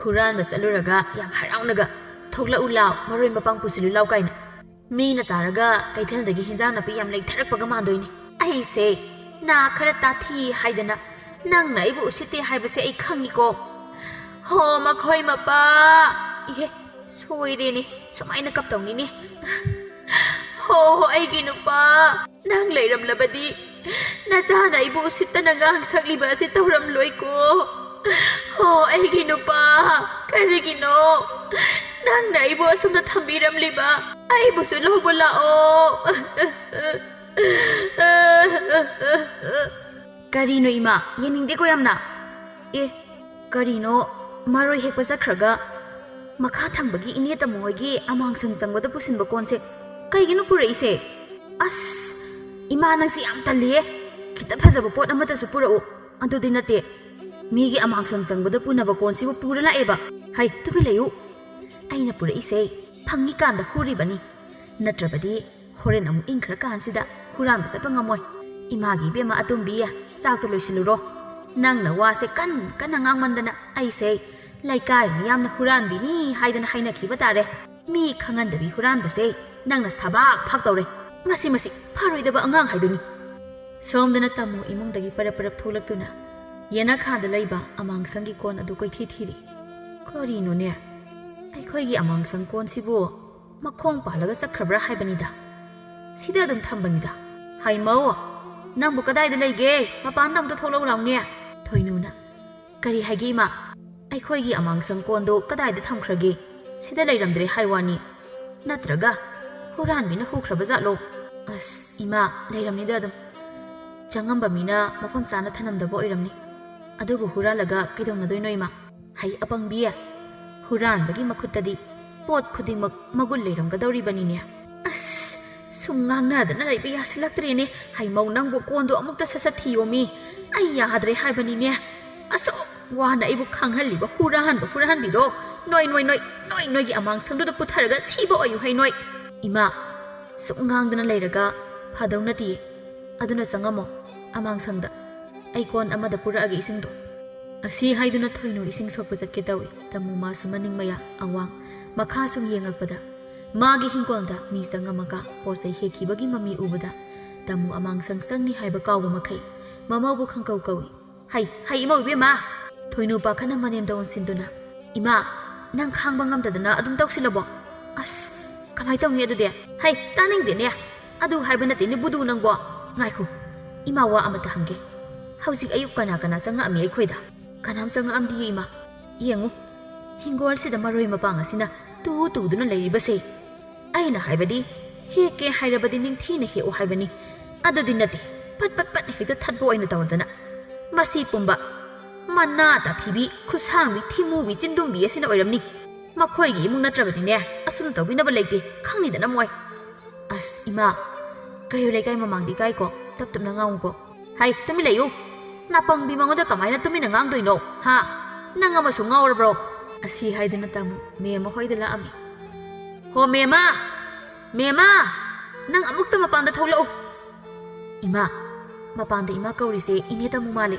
ꯍꯨꯔꯥꯟꯕ ꯆꯠꯂꯨꯔꯒ ꯌꯥꯝ ꯍꯔꯥꯎꯅꯒ ꯊꯣꯛꯂꯛꯎ ꯂꯥꯎ ꯃꯔꯣꯏ ꯃꯄꯥꯡ ꯄꯨꯁꯤꯜꯂꯨ ꯂꯥꯎ ꯀꯥꯏꯅ ꯃꯤꯅ ꯇꯥꯔꯒ ꯀꯩꯊꯦꯜꯗꯒꯤ ꯍꯦꯟꯖꯥꯡ ꯅꯥꯄꯤ ꯌꯥꯝ ꯂꯩꯊꯔꯛꯄꯒ ꯃꯥꯟꯗꯣꯏꯅꯤ ꯑꯩꯁꯦ ꯅꯥ ꯈꯔ ꯇꯥꯊꯤ ꯍꯥꯏꯗꯅ ꯅꯪꯅ ꯑꯩꯕꯨ ꯎꯁꯤꯠꯇꯦ ꯍꯥꯏꯕꯁꯦ ꯑꯩ ꯈꯪꯉꯤꯀꯣ ꯍꯣ ꯃꯈꯣꯏ ꯃꯄꯥ ꯏꯍꯦ ꯁꯣꯏꯔꯦꯅꯦ ꯁꯨꯃꯥꯏꯅ ꯀꯞꯇꯧꯅꯤꯅꯦ ꯍꯣ ꯑꯩꯒꯤ ꯅꯨꯄꯥ ꯅꯪ ꯂꯩꯔꯝꯂꯕꯗꯤ ꯅꯆꯥꯅ ꯑꯩꯕꯨ ꯎꯁꯤꯠꯇꯅ ꯉꯥꯡ ꯁꯛꯂꯤꯕ ꯑꯁꯤ ꯇꯧꯔꯝꯂꯣꯏꯀꯣ ꯍꯣ ꯑꯩꯒꯤ ꯅꯨꯄꯥ ꯀꯔꯤꯒꯤꯅꯣ ꯅꯪꯅ ꯑꯩꯕꯨ ꯑꯁꯨꯝꯅ ꯊꯝꯕꯤꯔꯝꯂꯤꯕ ꯑꯩꯕꯨꯁꯨ ꯂꯧꯕ ꯂꯥꯛꯑꯣ ꯀꯔꯤꯅꯣ ꯏꯃꯥ ꯌꯦꯡꯅꯤꯡꯗꯦꯀꯣ ꯌꯥꯝꯅ ꯀꯔꯤꯅꯣ ꯃꯔꯣꯏ ꯍꯦꯛꯄ ꯆꯠꯈ꯭ꯔꯒ ꯃꯈꯥ ꯊꯪꯕꯒꯤ ꯏꯅꯦ ꯇꯥꯃꯣ ꯍꯣꯏꯒꯤ ꯑꯃꯥꯡꯁꯪ ꯆꯪꯕꯗ ꯄꯨꯁꯤꯟꯕ ꯀꯣꯟꯁꯦ ꯀꯩꯒꯤꯅꯣ ꯄꯨꯔꯛꯏꯁꯦ ꯑꯁ ꯏꯃꯥ ꯅꯪꯁꯤ ꯌꯥꯝ ꯇꯜꯂꯤꯌꯦ ꯈꯤꯇ ꯐꯖꯕ ꯄꯣꯠ ꯑꯃꯇꯁꯨ ꯄꯨꯔꯛꯎ ꯑꯗꯨꯗꯤ ꯅꯠꯇꯦ ꯃꯤꯒꯤ ꯑꯃꯥꯡꯁꯪ ꯆꯪꯕꯗ ꯄꯨꯅꯕ ꯀꯣꯟꯁꯤꯕꯨ ꯄꯨꯔ ꯂꯥꯛꯑꯦꯕ ꯍꯩ ꯇꯨꯃꯤꯟ ꯂꯩꯌꯨ ꯑꯩꯅ ꯄꯨꯔꯛꯏꯁꯦ ꯐꯪꯉꯤꯀꯥꯟꯗ ꯍꯨꯔꯤꯕꯅꯤ ꯅꯠꯇ꯭ꯔꯕꯗꯤ ꯍꯣꯔꯦꯟ ꯑꯃꯨꯛ ꯏꯪꯈ꯭ꯔꯀꯥꯟꯁꯤꯗ ꯍꯨꯔꯥꯟꯕ ꯆꯠꯄ ꯉꯝꯃꯣꯏ ꯏꯃꯥꯒꯤ ꯏꯕꯦꯝꯃ ꯑꯇꯨꯝꯕꯤ ꯆꯥꯛꯇꯣ ꯂꯣꯏꯁꯤꯜꯂꯨꯔꯣ ꯅꯪꯅ ꯋꯥꯁꯦ ꯀꯟꯅ ꯉꯥꯡꯃꯟꯗꯅ ꯑꯩꯁꯦ ꯂꯩꯀꯥꯏ ꯃꯤꯌꯥꯝꯅ ꯍꯨꯔꯥꯟꯕꯤꯅꯤ ꯍꯥꯏꯗꯅ ꯍꯥꯏꯅꯈꯤꯕ ꯇꯥꯔꯦ ꯃꯤ ꯈꯪꯍꯟꯗꯕꯤ ꯍꯨꯔꯥꯟꯕꯁꯦ ꯅꯪꯅ ꯁꯕꯥꯛ ꯐꯥꯛꯇꯧꯔꯦ ꯃꯁꯤ ꯐꯔꯣꯏꯗꯕ ꯑꯉꯥꯡ ꯍꯥꯏꯗꯨꯅꯤ ꯁꯣꯝꯗꯅ ꯇꯥꯃꯣ ꯏꯃꯨꯡꯗꯒꯤ ꯄꯔꯞ ꯊꯣꯛꯂꯛꯇꯨꯅ ꯌꯦꯅꯈꯥꯗ ꯂꯩꯕ ꯑꯃꯥꯡꯁꯪꯒꯤ ꯀꯣꯟ ꯑꯗꯨ ꯀꯣꯏꯊꯤ ꯊꯤꯔꯤ ꯀꯔꯤꯅꯣꯅꯦ ꯑꯩꯈꯣꯏꯒꯤ ꯑꯃꯥꯡꯁꯪ ꯀꯣꯟꯁꯤꯕꯨ ꯃꯈꯣꯡ ꯄꯥꯜꯂꯒ ꯆꯠꯈ꯭ꯔꯕ꯭ꯔꯥ ꯍꯥꯏꯕꯅꯤꯗ ꯁꯤꯗ ꯑꯗꯨꯝ ꯊꯝꯕꯅꯤꯗ ꯍꯩꯃꯧ ꯅꯪꯕꯨ ꯀꯗꯥꯏꯗ ꯂꯩꯒꯦ ꯃꯄꯥꯟꯗ ꯑꯝꯇ ꯊꯣꯛꯂꯛꯎ ꯂꯥꯎꯅꯦ ꯊꯣꯏꯅꯨꯅ ꯀꯔꯤ ꯍꯥꯏꯒꯦ ꯏꯃꯥ ꯑꯩꯈꯣꯏꯒꯤ ꯑꯃꯥꯡꯁꯪ ꯀꯣꯟꯗꯣ ꯀꯗꯥꯏꯗ ꯊꯝꯈ꯭ꯔꯒꯦ ꯁꯤꯗ ꯂꯩꯔꯝꯗ꯭ꯔꯦ ꯍꯥꯏ ꯋꯥꯅꯤ ꯅꯠꯇ꯭ꯔꯒ ꯍꯨꯔꯥꯟꯕꯤꯅ ꯍꯨꯈ꯭ꯔꯕ ꯖꯥꯠꯂꯣ ꯑꯁ ꯏꯃꯥ ꯂꯩꯔꯝꯅꯤꯗ ꯑꯗꯨꯝ ꯆꯪꯉꯝꯕ ꯃꯤꯅ ꯃꯐꯝ ꯆꯥꯅ ꯊꯅꯝꯗꯕ ꯑꯣꯏꯔꯝꯅꯤ ꯑꯗꯨꯕꯨ ꯍꯨꯔꯥꯜꯂꯒ ꯀꯩꯗꯧꯅꯗꯣꯏꯅꯣ ꯏꯃꯥ ꯍꯩ ꯑꯄꯪꯕꯤ ꯍꯨꯔꯥꯟꯕꯒꯤ ꯃꯈꯨꯠꯇꯗꯤ ꯄꯣꯠ ꯈꯨꯗꯤꯡꯃꯛ ꯃꯒꯨꯟ ꯂꯩꯔꯝꯒꯗꯧꯔꯤꯕꯅꯤꯅꯦ ꯑꯁ ꯁꯨꯝ ꯉꯥꯡꯅꯗꯅ ꯂꯩꯕ ꯌꯥꯁꯤꯜꯂꯛꯇ꯭ꯔꯦꯅꯦ ꯍꯩꯃꯧ ꯅꯪꯕꯨ ꯀꯣꯟꯗꯣ ꯑꯃꯨꯛꯇ ꯁꯠ ꯊꯤꯌꯣꯃꯤ ꯑꯩ ꯌꯥꯗ꯭ꯔꯦ ꯍꯥꯏꯕꯅꯤꯅꯦ ꯑꯁꯨꯛ ꯋꯥꯅ ꯑꯩꯕꯨ ꯈꯪꯍꯜꯂꯤꯕ ꯍꯨꯔꯥꯟꯕꯤꯗꯣ ꯅꯣꯏꯒꯤ ꯑꯃꯥꯡꯁꯪꯗꯨꯗ ꯄꯨꯊꯔꯒ ꯁꯤꯕ ꯑꯣꯏꯌꯨ ꯍꯩ ꯅꯣꯏ ꯏꯃꯥ ꯁꯨꯝ ꯉꯥꯡꯗꯅ ꯂꯩꯔꯒ ꯐꯗꯧ ꯅꯠꯇꯤꯌꯦ ꯑꯗꯨꯅ ꯆꯪꯉꯝꯃꯣ ꯑꯃꯥꯡꯁꯪꯗ ꯑꯩ ꯀꯣꯟ ꯑꯃꯗ ꯄꯨꯔꯛꯑꯒꯦ ꯏꯁꯤꯡꯗꯣ ꯑꯁꯤ ꯍꯥꯏꯗꯨꯅ ꯊꯣꯏꯅꯨ ꯏꯁꯤꯡ ꯁꯣꯛꯄ ꯆꯠꯀꯦ ꯇꯧꯏ ꯇꯥꯃꯣ ꯃꯥꯁꯨ ꯃꯅꯤꯡ ꯃꯌꯥ ꯑꯋꯥꯡ ꯃꯈꯥ ꯁꯨꯝ ꯌꯦꯡꯉꯛꯄꯗ ꯃꯥꯒꯤ ꯍꯤꯡꯒꯣꯜꯗ ꯃꯤ ꯆꯪꯉꯝꯃꯒ ꯄꯣꯠꯆꯩ ꯍꯦꯛꯈꯤꯕꯒꯤ ꯃꯃꯤ ꯎꯕꯗ ꯇꯥꯃꯣ ꯑꯃꯥꯡꯁꯪ ꯆꯪꯅꯤ ꯍꯥꯏꯕ ꯀꯥꯎꯕ ꯃꯈꯩ ꯃꯃꯧꯕꯨ ꯈꯪꯀꯧ ꯀꯧꯏ ꯍꯩ ꯏꯃꯧ ꯏꯕꯦꯝꯃ ꯊꯣꯏꯅꯨ ꯄꯥꯈꯠꯅ ꯃꯅꯦꯝꯗ ꯑꯣꯟꯁꯤꯟꯗꯨꯅ ꯏꯃꯥ ꯅꯪ ꯈꯥꯡꯕ ꯉꯝꯗꯗꯅ ꯑꯗꯨꯝ ꯇꯧꯁꯤꯜꯂꯕꯣ ꯑꯁ ꯀꯃꯥꯏ ꯇꯧꯅꯤ ꯑꯗꯨꯗꯤ ꯍꯩ ꯇꯥꯅꯤꯡꯗꯦꯅꯦ ꯑꯗꯨ ꯍꯥꯏꯕ ꯅꯠꯇꯦꯅꯦ ꯕꯨꯗꯨ ꯅꯪꯕꯣ ꯉꯥꯏꯈꯣ ꯏꯃꯥ ꯋꯥ ꯑꯃꯇ ꯍꯪꯒꯦ ꯍꯧꯖꯤꯛ ꯑꯌꯨꯛ ꯀꯅꯥ ꯆꯪꯉꯛꯑꯝꯃꯤ ꯑꯩꯈꯣꯏꯗ ꯀꯅꯥꯝ ꯆꯪꯉꯛꯑꯝꯗꯤꯌꯦ ꯏꯃꯥ ꯌꯦꯡꯉꯨ ꯍꯤꯡꯒꯣꯜꯁꯤꯗ ꯃꯔꯣꯏ ꯃꯄꯥꯡ ꯑꯁꯤꯅ ꯇꯨꯗꯨꯅ ꯂꯩꯔꯤꯕꯁꯦ ꯑꯩꯅ ꯍꯥꯏꯕꯗꯤ ꯍꯦꯛꯀꯦ ꯍꯥꯏꯔꯕꯗꯤ ꯅꯤꯡꯊꯤꯅ ꯍꯦꯛꯎ ꯍꯥꯏꯕꯅꯤ ꯑꯗꯨꯗꯤ ꯅꯠꯇꯦ ꯄꯠ ꯍꯦꯛꯇ ꯊꯠꯄ ꯑꯣꯏꯅ ꯇꯧꯔꯗꯅ ꯃꯁꯤ ꯄꯨꯝꯕ ꯃꯅꯥ ꯇꯥꯊꯤꯕꯤ ꯈꯨꯠꯁꯥꯡꯕꯤ ꯊꯤꯃꯨꯕꯤ ꯆꯤꯟꯗꯨꯝꯕꯤ ꯑꯁꯤꯅ ꯑꯣꯏꯔꯝꯅꯤ ꯃꯈꯣꯏꯒꯤ ꯏꯃꯨꯡ ꯅꯠꯇ꯭ꯔꯕꯗꯤꯅꯦ ꯑꯁꯨꯝ ꯇꯧꯕꯤꯅꯕ ꯂꯩꯇꯦ ꯈꯪꯅꯤꯗꯅ ꯃꯣꯏ ꯑꯁ ꯏꯃꯥ ꯀꯩꯔꯣ ꯂꯩꯀꯥꯏ ꯃꯃꯥꯡꯗ ꯏꯀꯥꯏꯀꯣ ꯇꯞꯅ ꯉꯥꯡꯉꯨꯀꯣ ꯍꯩ ꯇꯨꯃꯤꯟ ꯂꯩꯌꯨ ꯅꯥꯄꯪꯕꯤ ꯃꯉꯣꯟꯗ ꯀꯃꯥꯏꯅ ꯇꯨꯃꯤꯟꯅ ꯉꯥꯡꯗꯣꯏꯅꯣ ꯍꯥ ꯅꯪ ꯑꯃꯁꯨ ꯉꯥꯎꯔꯕ꯭ꯔꯣ ꯑꯁꯤ ꯍꯥꯏꯗꯨꯅ ꯇꯥꯃꯣ ꯃꯦꯝꯃ ꯍꯣꯏꯗ ꯂꯥꯛꯑꯝꯃꯤ ꯍꯣ ꯃꯦꯝꯃ ꯅꯪ ꯑꯃꯨꯛꯇ ꯃꯄꯥꯟꯗ ꯊꯣꯛꯂꯛꯎ ꯏꯃꯥ ꯃꯄꯥꯟꯗ ꯏꯃꯥ ꯀꯧꯔꯤꯁꯦ ꯏꯅꯦ ꯇꯥꯃꯨ ꯃꯥꯜꯂꯦ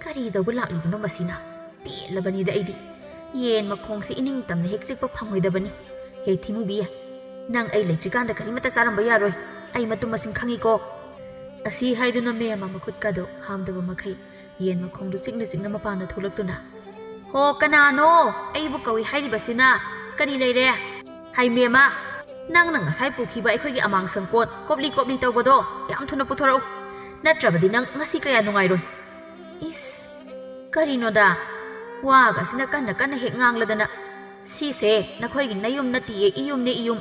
ꯀꯔꯤꯗꯧꯕ ꯂꯥꯛꯂꯤꯕꯅꯣ ꯃꯁꯤꯅ ꯄꯦꯜꯂꯕꯅꯤꯗ ꯑꯩꯗꯤ ꯌꯦꯟ ꯃꯈꯣꯡꯁꯦ ꯏꯅꯤꯡ ꯇꯝꯅ ꯍꯦꯛ ꯆꯤꯛꯄ ꯐꯪꯉꯣꯏꯗꯕꯅꯤ ꯍꯦ ꯊꯤꯃꯨꯕꯤ ꯅꯪ ꯑꯩ ꯂꯩꯇ꯭ꯔꯤꯀꯥꯟꯗ ꯀꯔꯤꯃꯠꯇ ꯆꯥꯔꯝꯕ ꯌꯥꯔꯣꯏ ꯑꯩ ꯃꯇꯨꯝ ꯃꯁꯤꯡ ꯈꯪꯉꯤꯀꯣ ꯑꯁꯤ ꯍꯥꯏꯗꯨꯅ ꯃꯦꯝꯃ ꯃꯈꯨꯠꯀꯗꯣ ꯍꯥꯝꯗꯕ ꯃꯈꯩ ꯌꯦꯟ ꯃꯈꯣꯡꯗꯨ ꯆꯤꯛꯅ ꯃꯄꯥꯟꯗ ꯊꯣꯛꯂꯛꯇꯨꯅ ꯍꯣ ꯀꯅꯥꯅꯣ ꯑꯩꯕꯨ ꯀꯧꯏ ꯍꯥꯏꯔꯤꯕꯁꯤꯅ ꯀꯔꯤ ꯂꯩꯔꯦ ꯍꯩ ꯃꯦꯝꯃ ꯅꯪꯅ ꯉꯁꯥꯏ ꯄꯨꯈꯤꯕ ꯑꯩꯈꯣꯏꯒꯤ ꯑꯃꯥꯡꯁꯪ ꯀꯣꯟ ꯀꯣꯞꯂꯤ ꯇꯧꯕꯗꯣ ꯌꯥꯝ ꯊꯨꯅ ꯄꯨꯊꯣꯔꯛꯎ ꯅꯠꯇ꯭ꯔꯕꯗꯤ ꯅꯪ ꯉꯁꯤ ꯀꯌꯥ ꯅꯨꯡꯉꯥꯏꯔꯣꯏ ꯏꯁ ꯀꯔꯤꯅꯣꯗ ꯋꯥꯒꯁꯤꯅ ꯀꯟꯅ ꯍꯦꯛ ꯉꯥꯡꯂꯗꯅ ꯁꯤꯁꯦ ꯅꯈꯣꯏꯒꯤ ꯅꯌꯨꯝ ꯅꯠꯇꯤꯌꯦ ꯏꯌꯨꯝꯅꯦ ꯏꯌꯨꯝ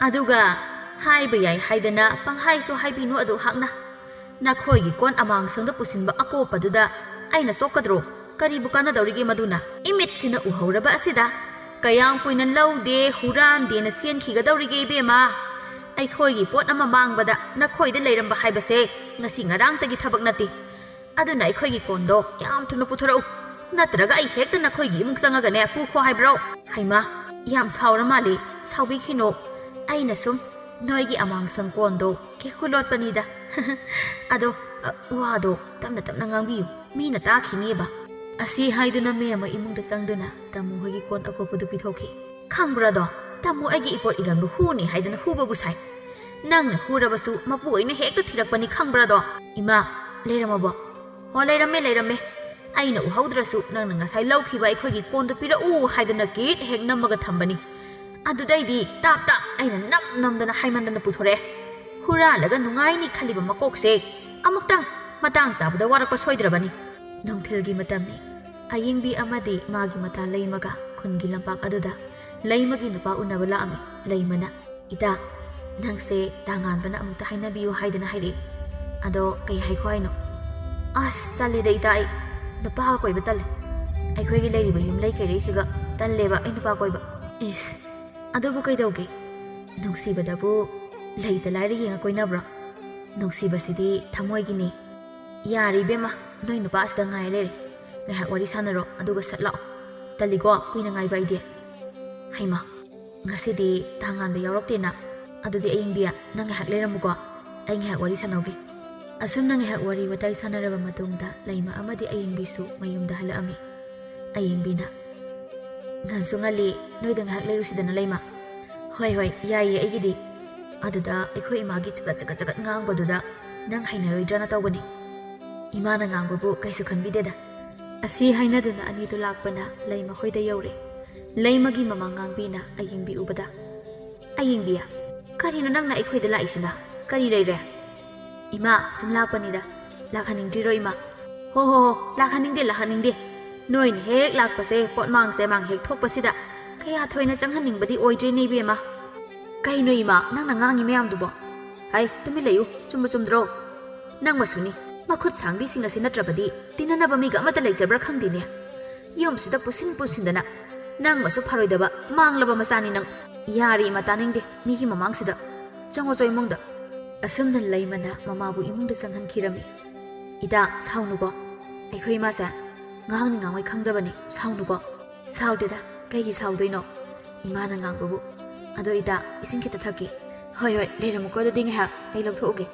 ꯑꯗꯨꯒ ꯍꯥꯏꯕ ꯌꯥꯏ ꯍꯥꯏꯗꯅ ꯄꯪꯍꯥꯏꯁꯨ ꯍꯥꯏꯕꯤꯅꯨ ꯑꯗꯨ ꯍꯥꯛꯅ ꯅꯈꯣꯏꯒꯤ ꯀꯣꯟ ꯑꯃꯥꯡꯁꯪꯗ ꯄꯨꯁꯤꯟꯕ ꯑꯀꯣꯞꯄꯗꯨꯗ ꯑꯩꯅ ꯆꯣꯛꯀꯗ꯭ꯔꯣ ꯀꯔꯤꯕꯨ ꯀꯥꯟꯅꯗꯧꯔꯤꯒꯦ ꯃꯗꯨꯅ ꯏꯃꯤꯠꯁꯤꯅ ꯎꯍꯧꯔꯕ ꯑꯁꯤꯗ ꯀꯌꯥꯝ ꯀꯨꯏꯅ ꯂꯧꯗꯦ ꯍꯨꯔꯥꯟꯗꯦꯅ ꯆꯦꯟꯈꯤꯒꯗꯧꯔꯤꯒꯦ ꯏꯕꯦꯝꯃ ꯑꯩꯈꯣꯏꯒꯤ ꯄꯣꯠ ꯑꯃ ꯃꯥꯡꯕꯗ ꯅꯈꯣꯏꯗ ꯂꯩꯔꯝꯕ ꯍꯥꯏꯕꯁꯦ ꯉꯁꯤ ꯉꯔꯥꯡꯇꯒꯤ ꯊꯕꯛ ꯅꯠꯇꯦ ꯑꯗꯨꯅ ꯑꯩꯈꯣꯏꯒꯤ ꯀꯣꯟꯗꯣ ꯌꯥꯝ ꯊꯨꯅ ꯄꯨꯊꯣꯔꯛꯎ ꯅꯠꯇ꯭ꯔꯒ ꯑꯩ ꯍꯦꯛꯇ ꯅꯈꯣꯏꯒꯤ ꯏꯃꯨꯡ ꯆꯪꯉꯒꯅꯦ ꯄꯨꯈꯣ ꯍꯥꯏꯕ꯭ꯔꯣ ꯍꯩꯃꯥ ꯌꯥꯝ ꯁꯥꯎꯔ ꯃꯥꯜꯂꯦ ꯁꯥꯎꯕꯤꯈꯤꯅꯣ ꯑꯩꯅ ꯁꯨꯝ ꯅꯣꯏꯒꯤ ꯑꯃꯥꯡꯁꯪ ꯀꯣꯟꯗꯣ ꯀꯦꯀꯨ ꯂꯣꯠꯄꯅꯤꯗ ꯑꯗꯣ ꯋꯥꯗꯣ ꯇꯞꯅ ꯉꯥꯡꯕꯤꯌꯨ ꯃꯤꯅ ꯇꯥꯈꯤꯅꯦꯕ ꯑꯁꯤ ꯍꯥꯏꯗꯨꯅ ꯃꯦꯝꯃ ꯏꯃꯨꯡꯗ ꯆꯪꯗꯨꯅ ꯇꯥꯃꯣ ꯍꯣꯏꯒꯤ ꯀꯣꯟ ꯑꯀꯣꯞꯄꯗꯨ ꯄꯤꯊꯣꯛꯈꯤ ꯈꯪꯕ꯭ꯔꯥꯗꯣ ꯇꯥꯃꯣ ꯑꯩꯒꯤ ꯏꯄꯣꯠ ꯏꯔꯟꯕꯨ ꯍꯨꯅꯤ ꯍꯥꯏꯗꯅ ꯍꯨꯕꯕꯨ ꯁꯥꯏ ꯅꯪꯅ ꯍꯨꯔꯕꯁꯨ ꯃꯄꯨ ꯑꯣꯏꯅ ꯍꯦꯛꯇ ꯊꯤꯔꯛꯄꯅꯤ ꯈꯪꯕ꯭ꯔꯥꯗꯣ ꯏꯃꯥ ꯂꯩꯔꯝꯃꯕꯣ ꯍꯣ ꯂꯩꯔꯝꯃꯦ ꯑꯩꯅ ꯎꯍꯧꯗ꯭ꯔꯁꯨ ꯅꯪꯅ ꯉꯁꯥꯏ ꯂꯧꯈꯤꯕ ꯑꯩꯈꯣꯏꯒꯤ ꯀꯣꯟꯗꯨ ꯄꯤꯔꯛꯎ ꯍꯥꯏꯗꯅ ꯀꯤꯠ ꯍꯦꯛ ꯅꯝꯃꯒ ꯊꯝꯕꯅꯤ ꯑꯗꯨꯗꯩꯗꯤ ꯇꯥꯞ ꯑꯩꯅ ꯅꯝꯗꯅ ꯍꯥꯏꯃꯟꯗꯅ ꯄꯨꯊꯣꯔꯛꯑꯦ ꯍꯨꯔꯥꯜꯂꯒ ꯅꯨꯡꯉꯥꯏꯅꯤ ꯈꯜꯂꯤꯕ ꯃꯀꯣꯛꯁꯦ ꯑꯃꯨꯛꯇꯪ ꯃꯇꯥꯡ ꯆꯥꯕꯗ ꯋꯥꯔꯛꯄ ꯁꯣꯏꯗ꯭ꯔꯕꯅꯤ ꯅꯨꯡꯊꯤꯜꯒꯤ ꯃꯇꯝꯅꯤ ꯑꯌꯤꯡꯕꯤ ꯑꯃꯗꯤ ꯃꯥꯒꯤ ꯃꯇꯥ ꯂꯩꯃꯒ ꯈꯨꯟꯒꯤ ꯂꯝꯄꯥꯛ ꯑꯗꯨꯗ ꯂꯩꯃꯒꯤ ꯅꯨꯄꯥ ꯎꯅꯕ ꯂꯥꯛꯑꯝꯃꯤ ꯂꯩꯃꯅ ꯏꯇꯥ ꯅꯪꯁꯦ ꯇꯥꯉꯥꯟꯕꯅ ꯑꯃꯨꯛꯇ ꯍꯥꯏꯅꯕꯤꯌꯨ ꯍꯥꯏꯗꯅ ꯍꯥꯏꯔꯛꯏ ꯑꯗꯣ ꯀꯩ ꯍꯥꯏꯈꯣ ꯍꯥꯏꯅꯣ ꯑꯁ ꯇꯜꯂꯤꯗ ꯏꯇꯥ ꯑꯩ ꯅꯨꯄꯥ ꯀꯣꯏꯕ ꯇꯜꯂꯦ ꯑꯩꯈꯣꯏꯒꯤ ꯂꯩꯔꯤꯕ ꯌꯨꯝꯂꯩ ꯀꯩꯔꯩꯁꯤꯒ ꯇꯜꯂꯦꯕ ꯑꯩ ꯅꯨꯄꯥ ꯀꯣꯏꯕ ꯏꯁ ꯑꯗꯨꯕꯨ ꯀꯩꯗꯧꯒꯦ ꯅꯨꯡꯁꯤꯕꯗꯕꯨ ꯂꯩꯇ ꯂꯥꯏꯔ ꯌꯦꯡꯉ ꯀꯣꯏꯅꯕ꯭ꯔꯣ ꯅꯨꯡꯁꯤꯕꯁꯤꯗꯤ ꯊꯃꯣꯏꯒꯤꯅꯤ ꯌꯥꯔꯦ ꯏꯕꯦꯝꯃ ꯅꯣꯏ ꯅꯨꯄꯥ ꯑꯁꯤꯗ ꯉꯥꯏ ꯂꯩꯔꯦ ꯉꯥꯏꯍꯥꯛ ꯋꯥꯔꯤ ꯁꯥꯟꯅꯔꯣ ꯑꯗꯨꯒ ꯁꯠ ꯂꯥꯛꯑꯣ ꯇꯜꯂꯤꯀꯣ ꯀꯨꯏꯅ ꯉꯥꯏꯕ ꯑꯩꯗꯤ ꯍꯩꯃꯥ ꯉꯁꯤꯗꯤ ꯇꯥꯉꯥꯟꯕ ꯌꯥꯎꯔꯛꯇꯦꯅ ꯑꯗꯨꯗꯤ ꯑꯌꯤꯡꯕꯤ ꯅꯪ ꯉꯥꯏꯍꯥꯛ ꯂꯩꯔꯝꯃꯨꯀꯣ ꯑꯩ ꯉꯥꯏꯍꯥꯛ ꯋꯥꯔꯤ ꯁꯥꯟꯅꯧꯒꯦ ꯑꯁꯨꯝꯅ ꯉꯥꯏꯍꯥꯛ ꯋꯥꯔꯤ ꯋꯥꯇꯥꯏ ꯁꯥꯟꯅꯔꯕ ꯃꯇꯨꯡꯗ ꯂꯩꯃ ꯑꯃꯗꯤ ꯑꯌꯤꯡꯕꯤꯁꯨ ꯃꯌꯨꯝꯗ ꯍꯜꯂꯛꯑꯝꯃꯤ ꯑꯌꯤꯡꯕꯤꯅ Ngansu ngali noida ngahak leirusidana leima. Hoi hoi yai aigidi. Aduda akhoi imagi chagat ngangbaduda nang hainaroidrana tawbani. Imana ngangbabu kaisu khanbideda. Asi hainaduna anidu lakpana leima hoida yaure. Leimagi mama ngangbina ayingbi ubada. Ayingbiya. Karino nang na akhoi da laisina. Kari leire. Ima sum lakpanida. Lakhaningdiro ima. Ho lakhaningde. Noin hek lakpase pot mangse mang hek thokpasida. Kaya thoina changhanningbadi oidre nei bema. Kaino ima nang nangangi mayamdubo. Hai tumi leyu chumdro. Nang masuni makhut sangbi singa sinatrabadi tinanaba miga amata leitabra khangdine. Yomsida pusindana. Nang masu pharoidaba manglaba masani nang yari ima taningde migi mamangsida. Changozo imungda. Asumna leimana mamabu imungda changhankirami. Ida saunugo. Aikhoi masa ngang ngawai khangdabani saunugo. Saudeda kaigi saudoino. Imana ngangbabu. Ado ida ising kita thaki. Hoi leiramuko do ding ha ai lokthoge.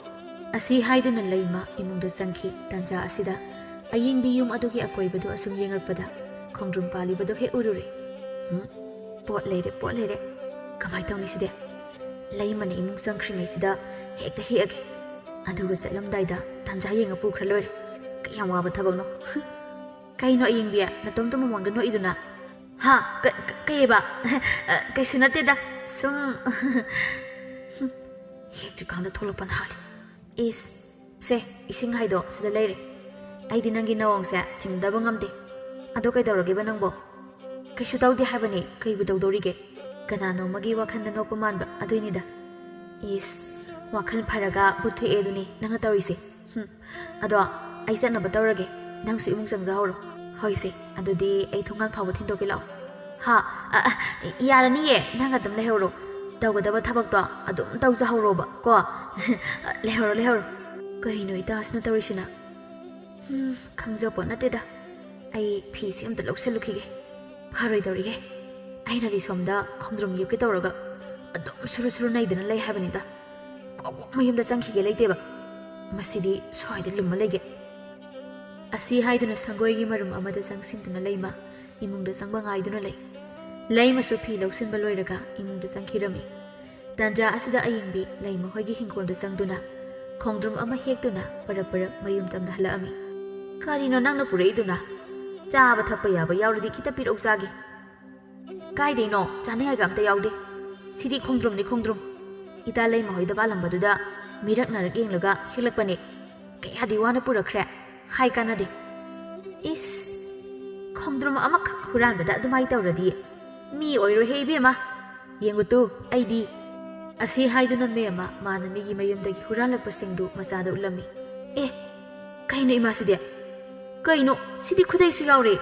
Asi haiduna leima imungda sangki tanja asida. Ayingbi yum adugi akoibadu asum yengakpada. Khongdrum palibadu he urure. Pot leire. Kamai tawni side. Leimana imung sangkhringai sida hekta hege. Aduga chatlamdaida tanja yengapu khralore. Kayam waba thabagno. Kaino ayingbiya natomto mamangda no iduna. Ha kayeba kaisunateda sum hekti kangda tholopan hali. Se ising haido sida leire. Aidi nangi nawongse chimdaba ngamde. Ado kaidawrage ba nangbo? Kaisu tawdi habani kaibu tawdorige. Kanano magi wakhanda nokpa manba aduinida. Wakhal pharaga buthe eduni nangna tawrise. Ado ai chatnaba tawrage. Nangsi imung changjahoro. Hoise adudi ai thungal phawa thindoke lao. Ha yaraniye nang adum lehoro. Tawgadaba thabakto adum tawjahoroba ko. Lehoro. Kaino itasna tawrisina. Khangjapo nateda. Ai phisi amta lokselukige. Pharoi dawrige. Aina li somda khongdrum yipke tawraga. Adum suru naidana lei habanida. Mayumda changkhige leiteba. Masidi soida lumma lege. Asi haiduna sangoigi marum amada changsinduna leima imungda changba ngaiduna lei. Leima su phi loksinba loiraga imungda changkhirami. Tanja asida ayingbi leima hoigi hingkolda changduna khongdrum ama hekduna para mayum tamda halaami. Karino nangna pureiduna chaba thakpa yaba yauradi kita pirok jage. Kaideino chanai ga amta yaude. Sidi khongdrum ni khongdrum. Ita leima hoida balambaduda mirak narak yenglaga helakpane. Kaya diwana purakre. Hai kanade. Khongdrum ama khuran bada dumai tawradi. Mi oiro heibema. Yengutu aidi. Asi haiduna mema mana migi mayumdagi huran lakpasingdu masada ulami. Kaino imaside. Kaino sidi khudai su yaure.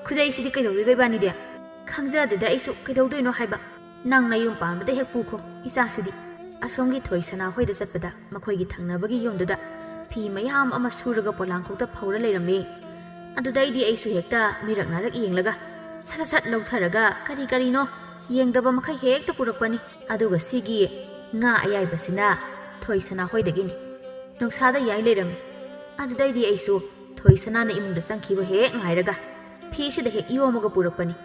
Khudai sidi kaidawde bebani de. Khangjadeda isu kaidawdoino haiba. Nang na yum panbada hek pukho isa sidi. Asomgi thoisana hoida chatpada makhoigi thangnabagi yumduda. Phi mayam ama suraga polangkhokta phawra leirame. Adudaidi aisu hekta mirak narak yenglaga. Sat lautharaga karino yengdaba makhai hekta purakpani. Aduga sigi nga ayai basina thoisana hoidagini. Nongsada yai leirame. Adudaidi aisu thoisana na imungda sangkhiba hek ngairaga. Phi sida hek yomaga purakpani.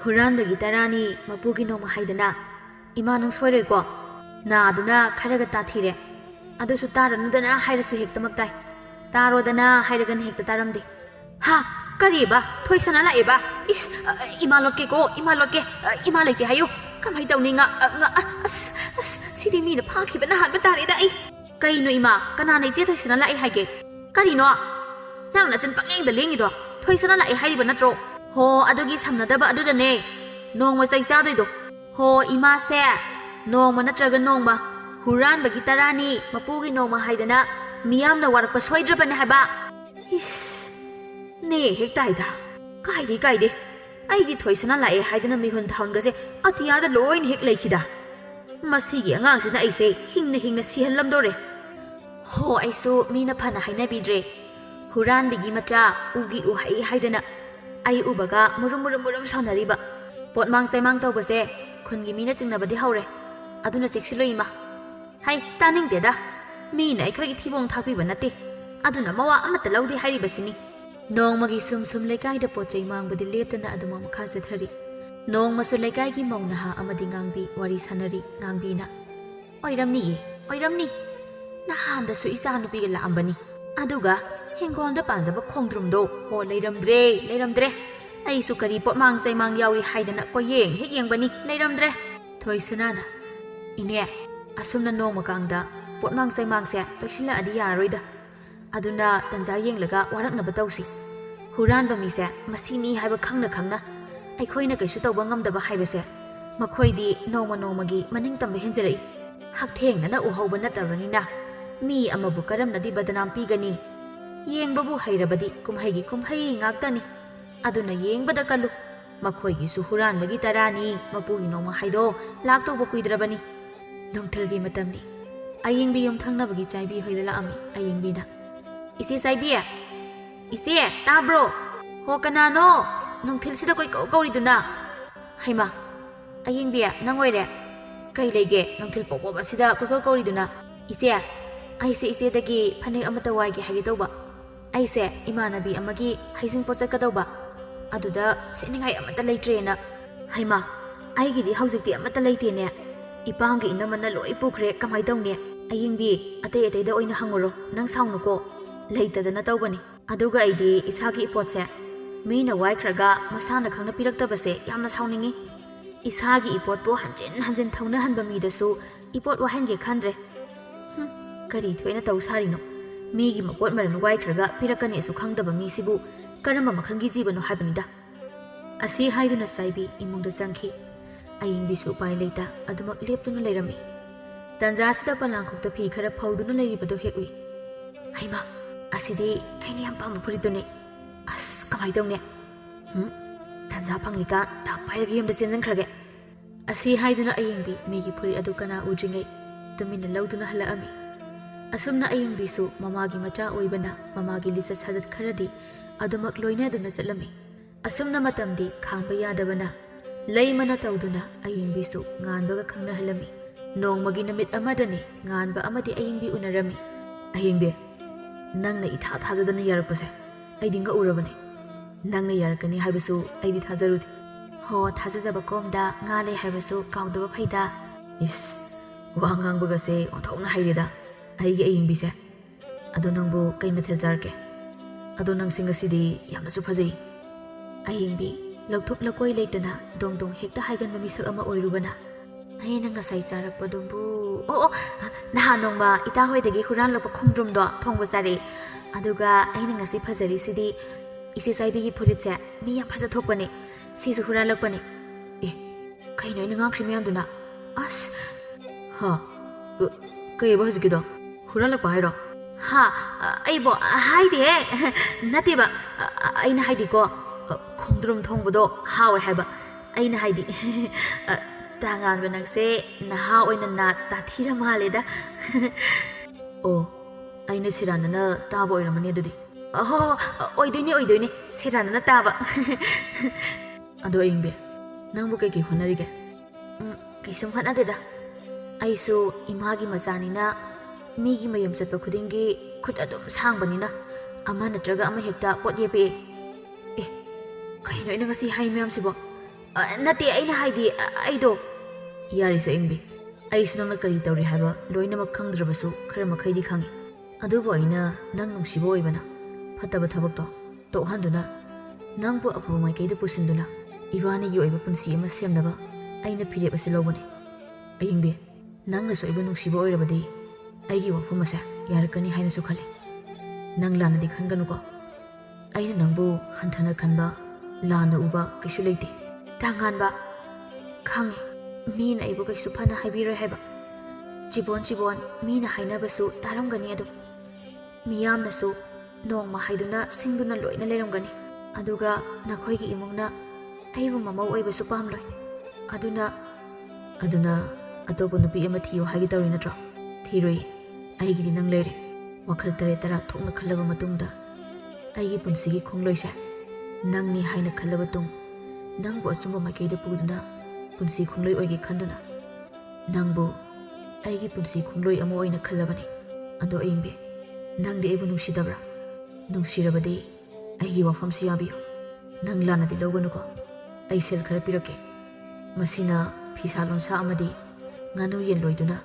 Hurandagi tarani mapugi noma haidana. Ima nang soiroi ko. Na aduna kharaga tathire. Adusu taranudana hairasu hekta maktai. Tarodana hairagan hekta taramde. Ha kariba thoisana laeba. Ima lotke ima leite hayo. Kamai tawni nga sidi mina phakhiba na hanba tareda ai. Kaino ima kanana ije thoisana lai haige. Karino nang na chan panglengda lengido. Thoisana lai hairiba natro. Ho adugi samnadaba adudane. Nongma chaichadoido. Ho ima se nongma natraga nongma huranbagi tarani mapugi nongma haidana miyamna warakpa soidrabane haba. Ne hektaida. Kaide. Aidi thoisana lae haidana mihun thaungase atiyada loin hek lekhida. Masigi angangsina aise hingna sihallamdore. Ho aisu mina phana haina bidre. Huranbigi macha ugi uhai haidana. Ai ubaga murum saunariba. Pot mang tawbase khungi mina chingnabadi haure. Aduna seksilo ima. Hai taning deda. Mina aikhoi thibong thakpiba nate. Aduna mawa amata laudi hairibasini. Nongmagi sum lekai da pochai mangbadi leptana aduma makha jathari. ꯅꯣꯡꯃꯁꯨ ꯂꯩꯀꯥꯏꯒꯤ ꯃꯧ ꯅꯍꯥ ꯑꯃꯗꯤ ꯉꯥꯡꯕꯤ ꯋꯥꯔꯤ ꯁꯥꯟꯅꯔꯤ ꯉꯥꯡꯕꯤꯅ ꯑꯣꯏꯔꯝꯅꯤ ꯅꯍꯥꯟꯗꯁꯨ ꯏꯆꯥꯅꯨꯄꯤꯒ ꯂꯥꯛꯑꯝꯕꯅꯤ ꯑꯗꯨꯒ ꯍꯤꯡꯒꯣꯜꯗ ꯄꯥꯟꯖꯕ ꯈꯣꯡꯗ꯭ꯔꯨꯝꯗꯣ ꯍꯣ ꯂꯩꯔꯝꯗ꯭ꯔꯦ ꯑꯩꯁꯨ ꯀꯔꯤ ꯄꯣꯠꯃꯥꯡ ꯆꯩꯃꯥꯡ ꯌꯥꯎꯏ ꯍꯥꯏꯗꯅ ꯀꯣꯌꯦꯡ ꯍꯦꯛ ꯌꯦꯡꯕꯅꯤ ꯂꯩꯔꯝꯗ꯭ꯔꯦ ꯊꯣꯏꯁꯅꯥꯅ ꯏꯅꯦ ꯑꯁꯨꯝꯅ ꯅꯣꯡꯃꯀꯥꯡꯗ ꯄꯣꯠꯃꯥꯡ ꯆꯩꯃꯥꯡꯁꯦ ꯂꯣꯏꯁꯤꯜꯂꯛꯑꯗꯤ ꯌꯥꯔꯔꯣꯏꯗ ꯑꯗꯨꯅ ꯇꯟꯖꯥ ꯌꯦꯡꯂꯒ ꯋꯥꯔꯛꯅꯕ ꯇꯧꯁꯤ ꯍꯨꯔꯥꯟꯕ ꯃꯤꯁꯦ ꯃꯁꯤꯅꯤ ꯍꯥꯏꯕ ꯈꯪꯅ ꯑꯩꯈꯣꯏꯅ ꯀꯩꯁꯨ ꯇꯧꯕ ꯉꯝꯗꯕ ꯍꯥꯏꯕꯁꯦ ꯃꯈꯣꯏꯗꯤ ꯅꯣꯡꯃꯒꯤ ꯃꯅꯤꯡ ꯇꯝꯕ ꯍꯦꯟꯖꯜꯂꯛꯏ ꯍꯛꯊꯦꯡꯅꯅ ꯎꯍꯧꯕ ꯅꯠꯇꯕꯅꯤꯅ ꯃꯤ ꯑꯃꯕꯨ ꯀꯔꯝꯅꯗꯤ ꯕꯗꯅꯥꯝ ꯄꯤꯒꯅꯤ ꯌꯦꯡꯕꯕꯨ ꯍꯩꯔꯕꯗꯤ ꯀꯨꯝꯍꯩ ꯉꯥꯛꯇꯅꯤ ꯑꯗꯨꯅ ꯌꯦꯡꯕꯗ ꯀꯜꯂꯨ ꯃꯈꯣꯏꯒꯤꯁꯨ ꯍꯨꯔꯥꯟꯕꯒꯤ ꯇꯔꯥꯅꯤ ꯃꯄꯨꯒꯤ ꯅꯣꯡꯃ ꯍꯥꯏꯗꯣ ꯂꯥꯛꯇꯧꯕ ꯀꯨꯏꯗ꯭ꯔꯕꯅꯤ ꯅꯨꯡꯊꯤꯜꯒꯤ ꯃꯇꯝꯅꯤ ꯑꯌꯤꯡꯕꯤ ꯌꯨꯝꯊꯪꯅꯕꯒꯤ ꯆꯥꯏꯕꯤ ꯍꯣꯏꯗ ꯂꯥꯛꯑꯝꯃꯤ ꯑꯌꯤꯡꯕꯤꯅ ꯏꯆꯦ ꯆꯥꯏꯕꯤ ꯏꯆꯦ ꯇꯥꯕ꯭ꯔꯣ ꯍꯣ ꯀꯅꯥꯅꯣ ꯅꯨꯡꯊꯤꯜꯁꯤꯗ ꯀꯧꯔꯤꯗꯨꯅ ꯍꯩꯃꯥ ꯑꯌꯤꯡꯕꯤ ꯅꯪ ꯑꯣꯏꯔꯦ ꯀꯩ ꯂꯩꯒꯦ ꯅꯨꯡꯊꯤꯜ ꯄꯣꯛꯄꯣꯕ ꯑꯁꯤꯗ ꯀꯧꯔꯤꯗꯨꯅ ꯏꯆꯦ ꯑꯩꯁꯦ ꯏꯆꯦꯗꯒꯤ ꯐꯅꯦꯛ ꯑꯃꯠꯇ ꯋꯥꯏꯒꯦ ꯍꯥꯏꯒꯦ ꯇꯧꯕ ꯑꯩꯁꯦ ꯏꯃꯥꯟꯅꯕꯤ ꯑꯃꯒꯤ ꯍꯩꯖꯤꯡꯄꯣꯠ ꯆꯠꯀꯗꯧꯕ ꯑꯗꯨꯗ ꯁꯦꯠꯅꯤꯡꯉꯥꯏ ꯑꯃꯠꯇ ꯂꯩꯇ꯭ꯔꯦꯅ ꯍꯩꯃꯥ ꯑꯩꯒꯤꯗꯤ ꯍꯧꯖꯤꯛꯇꯤ ꯑꯃꯠꯇ ꯂꯩꯇꯦꯅꯦ ꯏꯄꯥꯝꯒꯤ ꯏꯅꯝꯃꯅ ꯂꯣꯏ ꯄꯨꯈ꯭ꯔꯦ ꯀꯃꯥꯏ ꯇꯧꯅꯤ ꯑꯌꯤꯡꯕꯤ ꯑꯇꯩꯗ ꯑꯣꯏꯅ ꯍꯪꯉꯨꯔꯣ ꯅꯪ ꯁꯥꯎꯅꯨꯀꯣ ꯂꯩꯇꯗꯅ ꯇꯧꯕꯅꯤ ꯑꯗꯨꯒ ꯑꯩꯗꯤ ꯏꯁꯥꯒꯤ ꯏꯄꯣꯠꯁꯦ ꯃꯤꯅ ꯋꯥꯏꯈ꯭ꯔꯒ ꯃꯁꯥꯅ ꯈꯪꯅ ꯄꯤꯔꯛꯇꯕꯁꯦ ꯌꯥꯝꯅ ꯁꯥꯎꯅꯤꯡꯉꯤ 이사기 이봇보 한진 타우나 한바 미더수 이봇 와한게 칸드레 그리 되나 tau사리노 미기 먹봇 마른 와이크라가 피라카니에서 강다바 미시부 까르마 마칸기 집어노 하이바니다 아시 하이드나 사이비 이몽다 짱키 아잉비수 우파이 레이타 아두막 lep두나 레이라미 단자스다 팔랑콕다 피 khara 파우두나 레이리바도 헤우이 하이마 아시디 아이니 한 파무 부리도네 아스 까마이 동네 단자 팡리까 다 파이라기 힘다 젠젠크라게 아시 하이드나 아잉비 미기 부리 아두카나 우징에 뚜미나 라우두나 할라아미 asumna ayingbisu mamagi macha oibana mamagi lisa sajat kharadi adumak loina duna chatlami asumna matamdi khangba yadabana leimana tawduna ayingbisu nganbaga khangna halami nongmagi namit amadani nganba amadi ayingbi unarami ayingbe nangna itha thajadana yarakpase aidinga urabane nangna yarakani haibasu aidi thajarudi ho thajajaba komda ngale haibasu kaudaba phaida is wangang bagase onthokna hairida ꯑꯩꯒꯤ ꯑꯌꯤꯡꯕꯤꯁꯦ ꯑꯗꯣ ꯅꯪꯕꯨ ꯀꯩ ꯃꯊꯦꯜ ꯆꯥꯔꯛꯀꯦ ꯑꯗꯣ ꯅꯪꯁꯤ ꯉꯁꯤꯗꯤ ꯌꯥꯝꯅꯁꯨ ꯐꯖꯩ ꯑꯌꯤꯡꯕꯤ ꯂꯧꯊꯣꯛ ꯂꯀꯣꯏ ꯂꯩꯇꯅ ꯗꯣꯡꯗꯣꯡ ꯍꯦꯛꯇ ꯍꯥꯏꯒꯟꯕ ꯃꯤꯁꯛ ꯑꯃ ꯑꯣꯏꯔꯨꯕꯅ ꯑꯩꯅ ꯉꯁꯥꯏ ꯆꯥꯔꯛꯄꯗꯨꯕꯨ ꯑꯣ ꯅꯍꯥꯟ ꯅꯣꯡꯃ ꯏꯇꯥ ꯍꯣꯏꯗꯒꯤ ꯍꯨꯔꯥꯟꯂꯛꯄ ꯈꯣꯡꯗ꯭ꯔꯨꯝꯗꯣ ꯊꯣꯡꯕ ꯆꯥꯔꯛꯏ ꯑꯗꯨꯒ ꯑꯩꯅ ꯉꯁꯤ ꯐꯖꯔꯤꯁꯤꯗꯤ ꯏꯆꯦ ꯆꯥꯏꯕꯤꯒꯤ ꯐꯨꯔꯤꯠꯁꯦ ꯃꯤ ꯌꯥꯝ ꯐꯖꯊꯣꯛꯄꯅꯦ ꯁꯤꯁꯨ ꯍꯨꯔꯥꯟꯂꯛꯄꯅꯦ ꯑꯦ ꯀꯩꯅꯣ ꯑꯩꯅ ꯉꯥꯡꯈ꯭ꯔꯤ ꯃꯌꯥꯝꯗꯨꯅ ꯑꯁ ꯍꯥ ꯀꯩꯕ ꯍꯧꯖꯤꯛꯀꯤꯗꯣ हुरालपा हाइरो हाँ अइबो हाइदे नतेबा अइना हाइदिको खोंद्रुम थोंबदो हावे हाइबा अइना हाइदि तांगान बनक्से नहा ओइना ना ताथिरा मालेदा ओ अइना सिरानना ताबो ओइरमनी अदुदि अहो ओइदोइनी सिरानना ताबा अदो अइंबे नंबु कई होनरिगे कैसम हनादेदा अइसु इमागी मचानिना ꯃꯤꯒꯤ ꯃꯌꯨꯝ ꯆꯠꯄ ꯈꯨꯗꯤꯡꯒꯤ ꯈꯨꯠ ꯑꯗꯨꯝ ꯁꯥꯡꯕꯅꯤꯅ ꯑꯃ ꯅꯠꯇ꯭ꯔꯒ ꯑꯃ ꯍꯦꯛꯇ ꯄꯣꯠ ꯌꯦꯞꯄꯦ ꯑꯦ ꯀꯩꯅꯣ ꯑꯩꯅ ꯉꯁꯤ ꯍꯥꯏ ꯃꯌꯥꯝꯁꯤꯕꯣ ꯅꯠꯇꯦ ꯑꯩꯅ ꯍꯥꯏꯗꯤ ꯑꯩꯗꯣ ꯌꯥꯔꯤꯁꯦ ꯑꯌꯤꯡꯕꯤ ꯑꯩꯁꯨ ꯅꯪꯅ ꯀꯔꯤ ꯇꯧꯔꯤ ꯍꯥꯏꯕ ꯂꯣꯏꯅꯃꯛ ꯈꯪꯗ꯭ꯔꯕꯁꯨ ꯈꯔ ꯃꯈꯩꯗꯤ ꯈꯪꯉꯤ ꯑꯗꯨꯕꯨ ꯑꯩꯅ ꯅꯪ ꯅꯨꯡꯁꯤꯕ ꯑꯣꯏꯕꯅ ꯐꯠꯇꯕ ꯊꯕꯛꯇꯣ ꯇꯣꯛꯍꯟꯗꯨꯅ ꯅꯪꯕꯨ ꯑꯐꯕ ꯃꯥꯏꯀꯩꯗ ꯄꯨꯁꯤꯟꯗꯨꯅ ꯏꯕꯥꯅꯤꯒꯤ ꯑꯣꯏꯕ ꯄꯨꯟꯁꯤ ꯑꯃ ꯁꯦꯝꯅꯕ ꯑꯩꯅ ꯐꯤꯔꯦꯞ ꯑꯁꯤ ꯂꯧꯕꯅꯤ ꯑꯌꯤꯡꯕꯤ ꯅꯪꯅꯁꯨ ꯑꯩꯕꯨ ꯅꯨꯡꯁꯤꯕ ꯑꯣꯏꯔꯕꯗꯤ ꯑꯩꯒꯤ ꯋꯥꯐꯝ ꯑꯁꯦ ꯌꯥꯔꯛꯀꯅꯤ ꯍꯥꯏꯅꯁꯨ ꯈꯜꯂꯤ ꯅꯪ ꯂꯥꯟꯅꯗꯤ ꯈꯟꯒꯅꯨꯀꯣ ꯑꯩꯅ ꯅꯪꯕꯨ ꯍꯟꯊꯅ ꯈꯟꯕ ꯂꯥꯟꯅ ꯎꯕ ꯀꯩꯁꯨ ꯂꯩꯇꯦ ꯇꯥꯡꯍꯥꯟꯕ ꯈꯪꯉꯦ ꯃꯤꯅ ꯑꯩꯕꯨ ꯀꯩꯁꯨ ꯐꯅ ꯍꯥꯏꯕꯤꯔꯣꯏ ꯍꯥꯏꯕ ꯆꯤꯕꯣꯟ ꯃꯤꯅ ꯍꯥꯏꯅꯕꯁꯨ ꯇꯥꯔꯝꯒꯅꯤ ꯑꯗꯨꯝ ꯃꯤꯌꯥꯝꯅꯁꯨ ꯅꯣꯡꯃ ꯍꯥꯏꯗꯨꯅ ꯁꯤꯡꯗꯨꯅ ꯂꯣꯏꯅ ꯂꯩꯔꯝꯒꯅꯤ ꯑꯗꯨꯒ ꯅꯈꯣꯏꯒꯤ ꯏꯃꯨꯡꯅ ꯑꯩꯕꯨ ꯃꯃꯧ ꯑꯣꯏꯕꯁꯨ ꯄꯥꯝꯂꯣꯏ ꯑꯗꯨꯅ ꯑꯇꯣꯞꯄ ꯅꯨꯄꯤ ꯑꯃ ꯊꯤꯌꯣ ꯍꯥꯏꯒꯦ ꯇꯧꯔꯤ ꯅꯠꯇ꯭ꯔꯣ ꯊꯤꯔꯣꯏ ꯑꯩꯒꯤꯗꯤ ꯅꯪ ꯂꯩꯔꯦ ꯋꯥꯈꯜ ꯇꯔꯦꯠ ꯇꯔꯥ ꯊꯣꯛꯅ ꯈꯜꯂꯕ ꯃꯇꯨꯡꯗ ꯑꯩꯒꯤ ꯄꯨꯟꯁꯤꯒꯤ ꯈꯣꯡꯂꯣꯏꯁꯦ ꯅꯪꯅꯤ ꯍꯥꯏꯅ ꯈꯜꯂꯕ ꯇꯨꯡ ꯅꯪꯕꯨ ꯑꯆꯨꯝꯕ ꯃꯥꯏꯀꯩꯗ ꯄꯨꯗꯨꯅ ꯄꯨꯟꯁꯤ ꯈꯣꯡꯂꯣꯏ ꯑꯣꯏꯒꯦ ꯈꯟꯗꯨꯅ ꯅꯪꯕꯨ ꯑꯩꯒꯤ ꯄꯨꯟꯁꯤ ꯈꯣꯡꯂꯣꯏ ꯑꯃ ꯑꯣꯏꯅ ꯈꯜꯂꯕꯅꯤ ꯑꯗꯣ ꯑꯌꯤꯡꯕꯤ ꯅꯪꯗꯤ ꯑꯩꯕꯨ ꯅꯨꯡꯁꯤꯗꯕ꯭ꯔꯥ ꯅꯨꯡꯁꯤꯔꯕꯗꯤ ꯑꯩꯒꯤ ꯋꯥꯐꯝꯁꯤ ꯌꯥꯕꯤꯌꯨ ꯅꯪ ꯂꯥꯟꯅꯗꯤ ꯂꯧꯒꯅꯨꯀꯣ ꯑꯩ ꯁꯦꯜ ꯈꯔ ꯄꯤꯔꯛꯀꯦ ꯃꯁꯤꯅ ꯐꯤꯁꯥ ꯂꯣꯟꯁꯥ ꯑꯃꯗꯤ ꯉꯥꯅꯨ ꯌꯦꯟ ꯂꯣꯏꯗꯨꯅ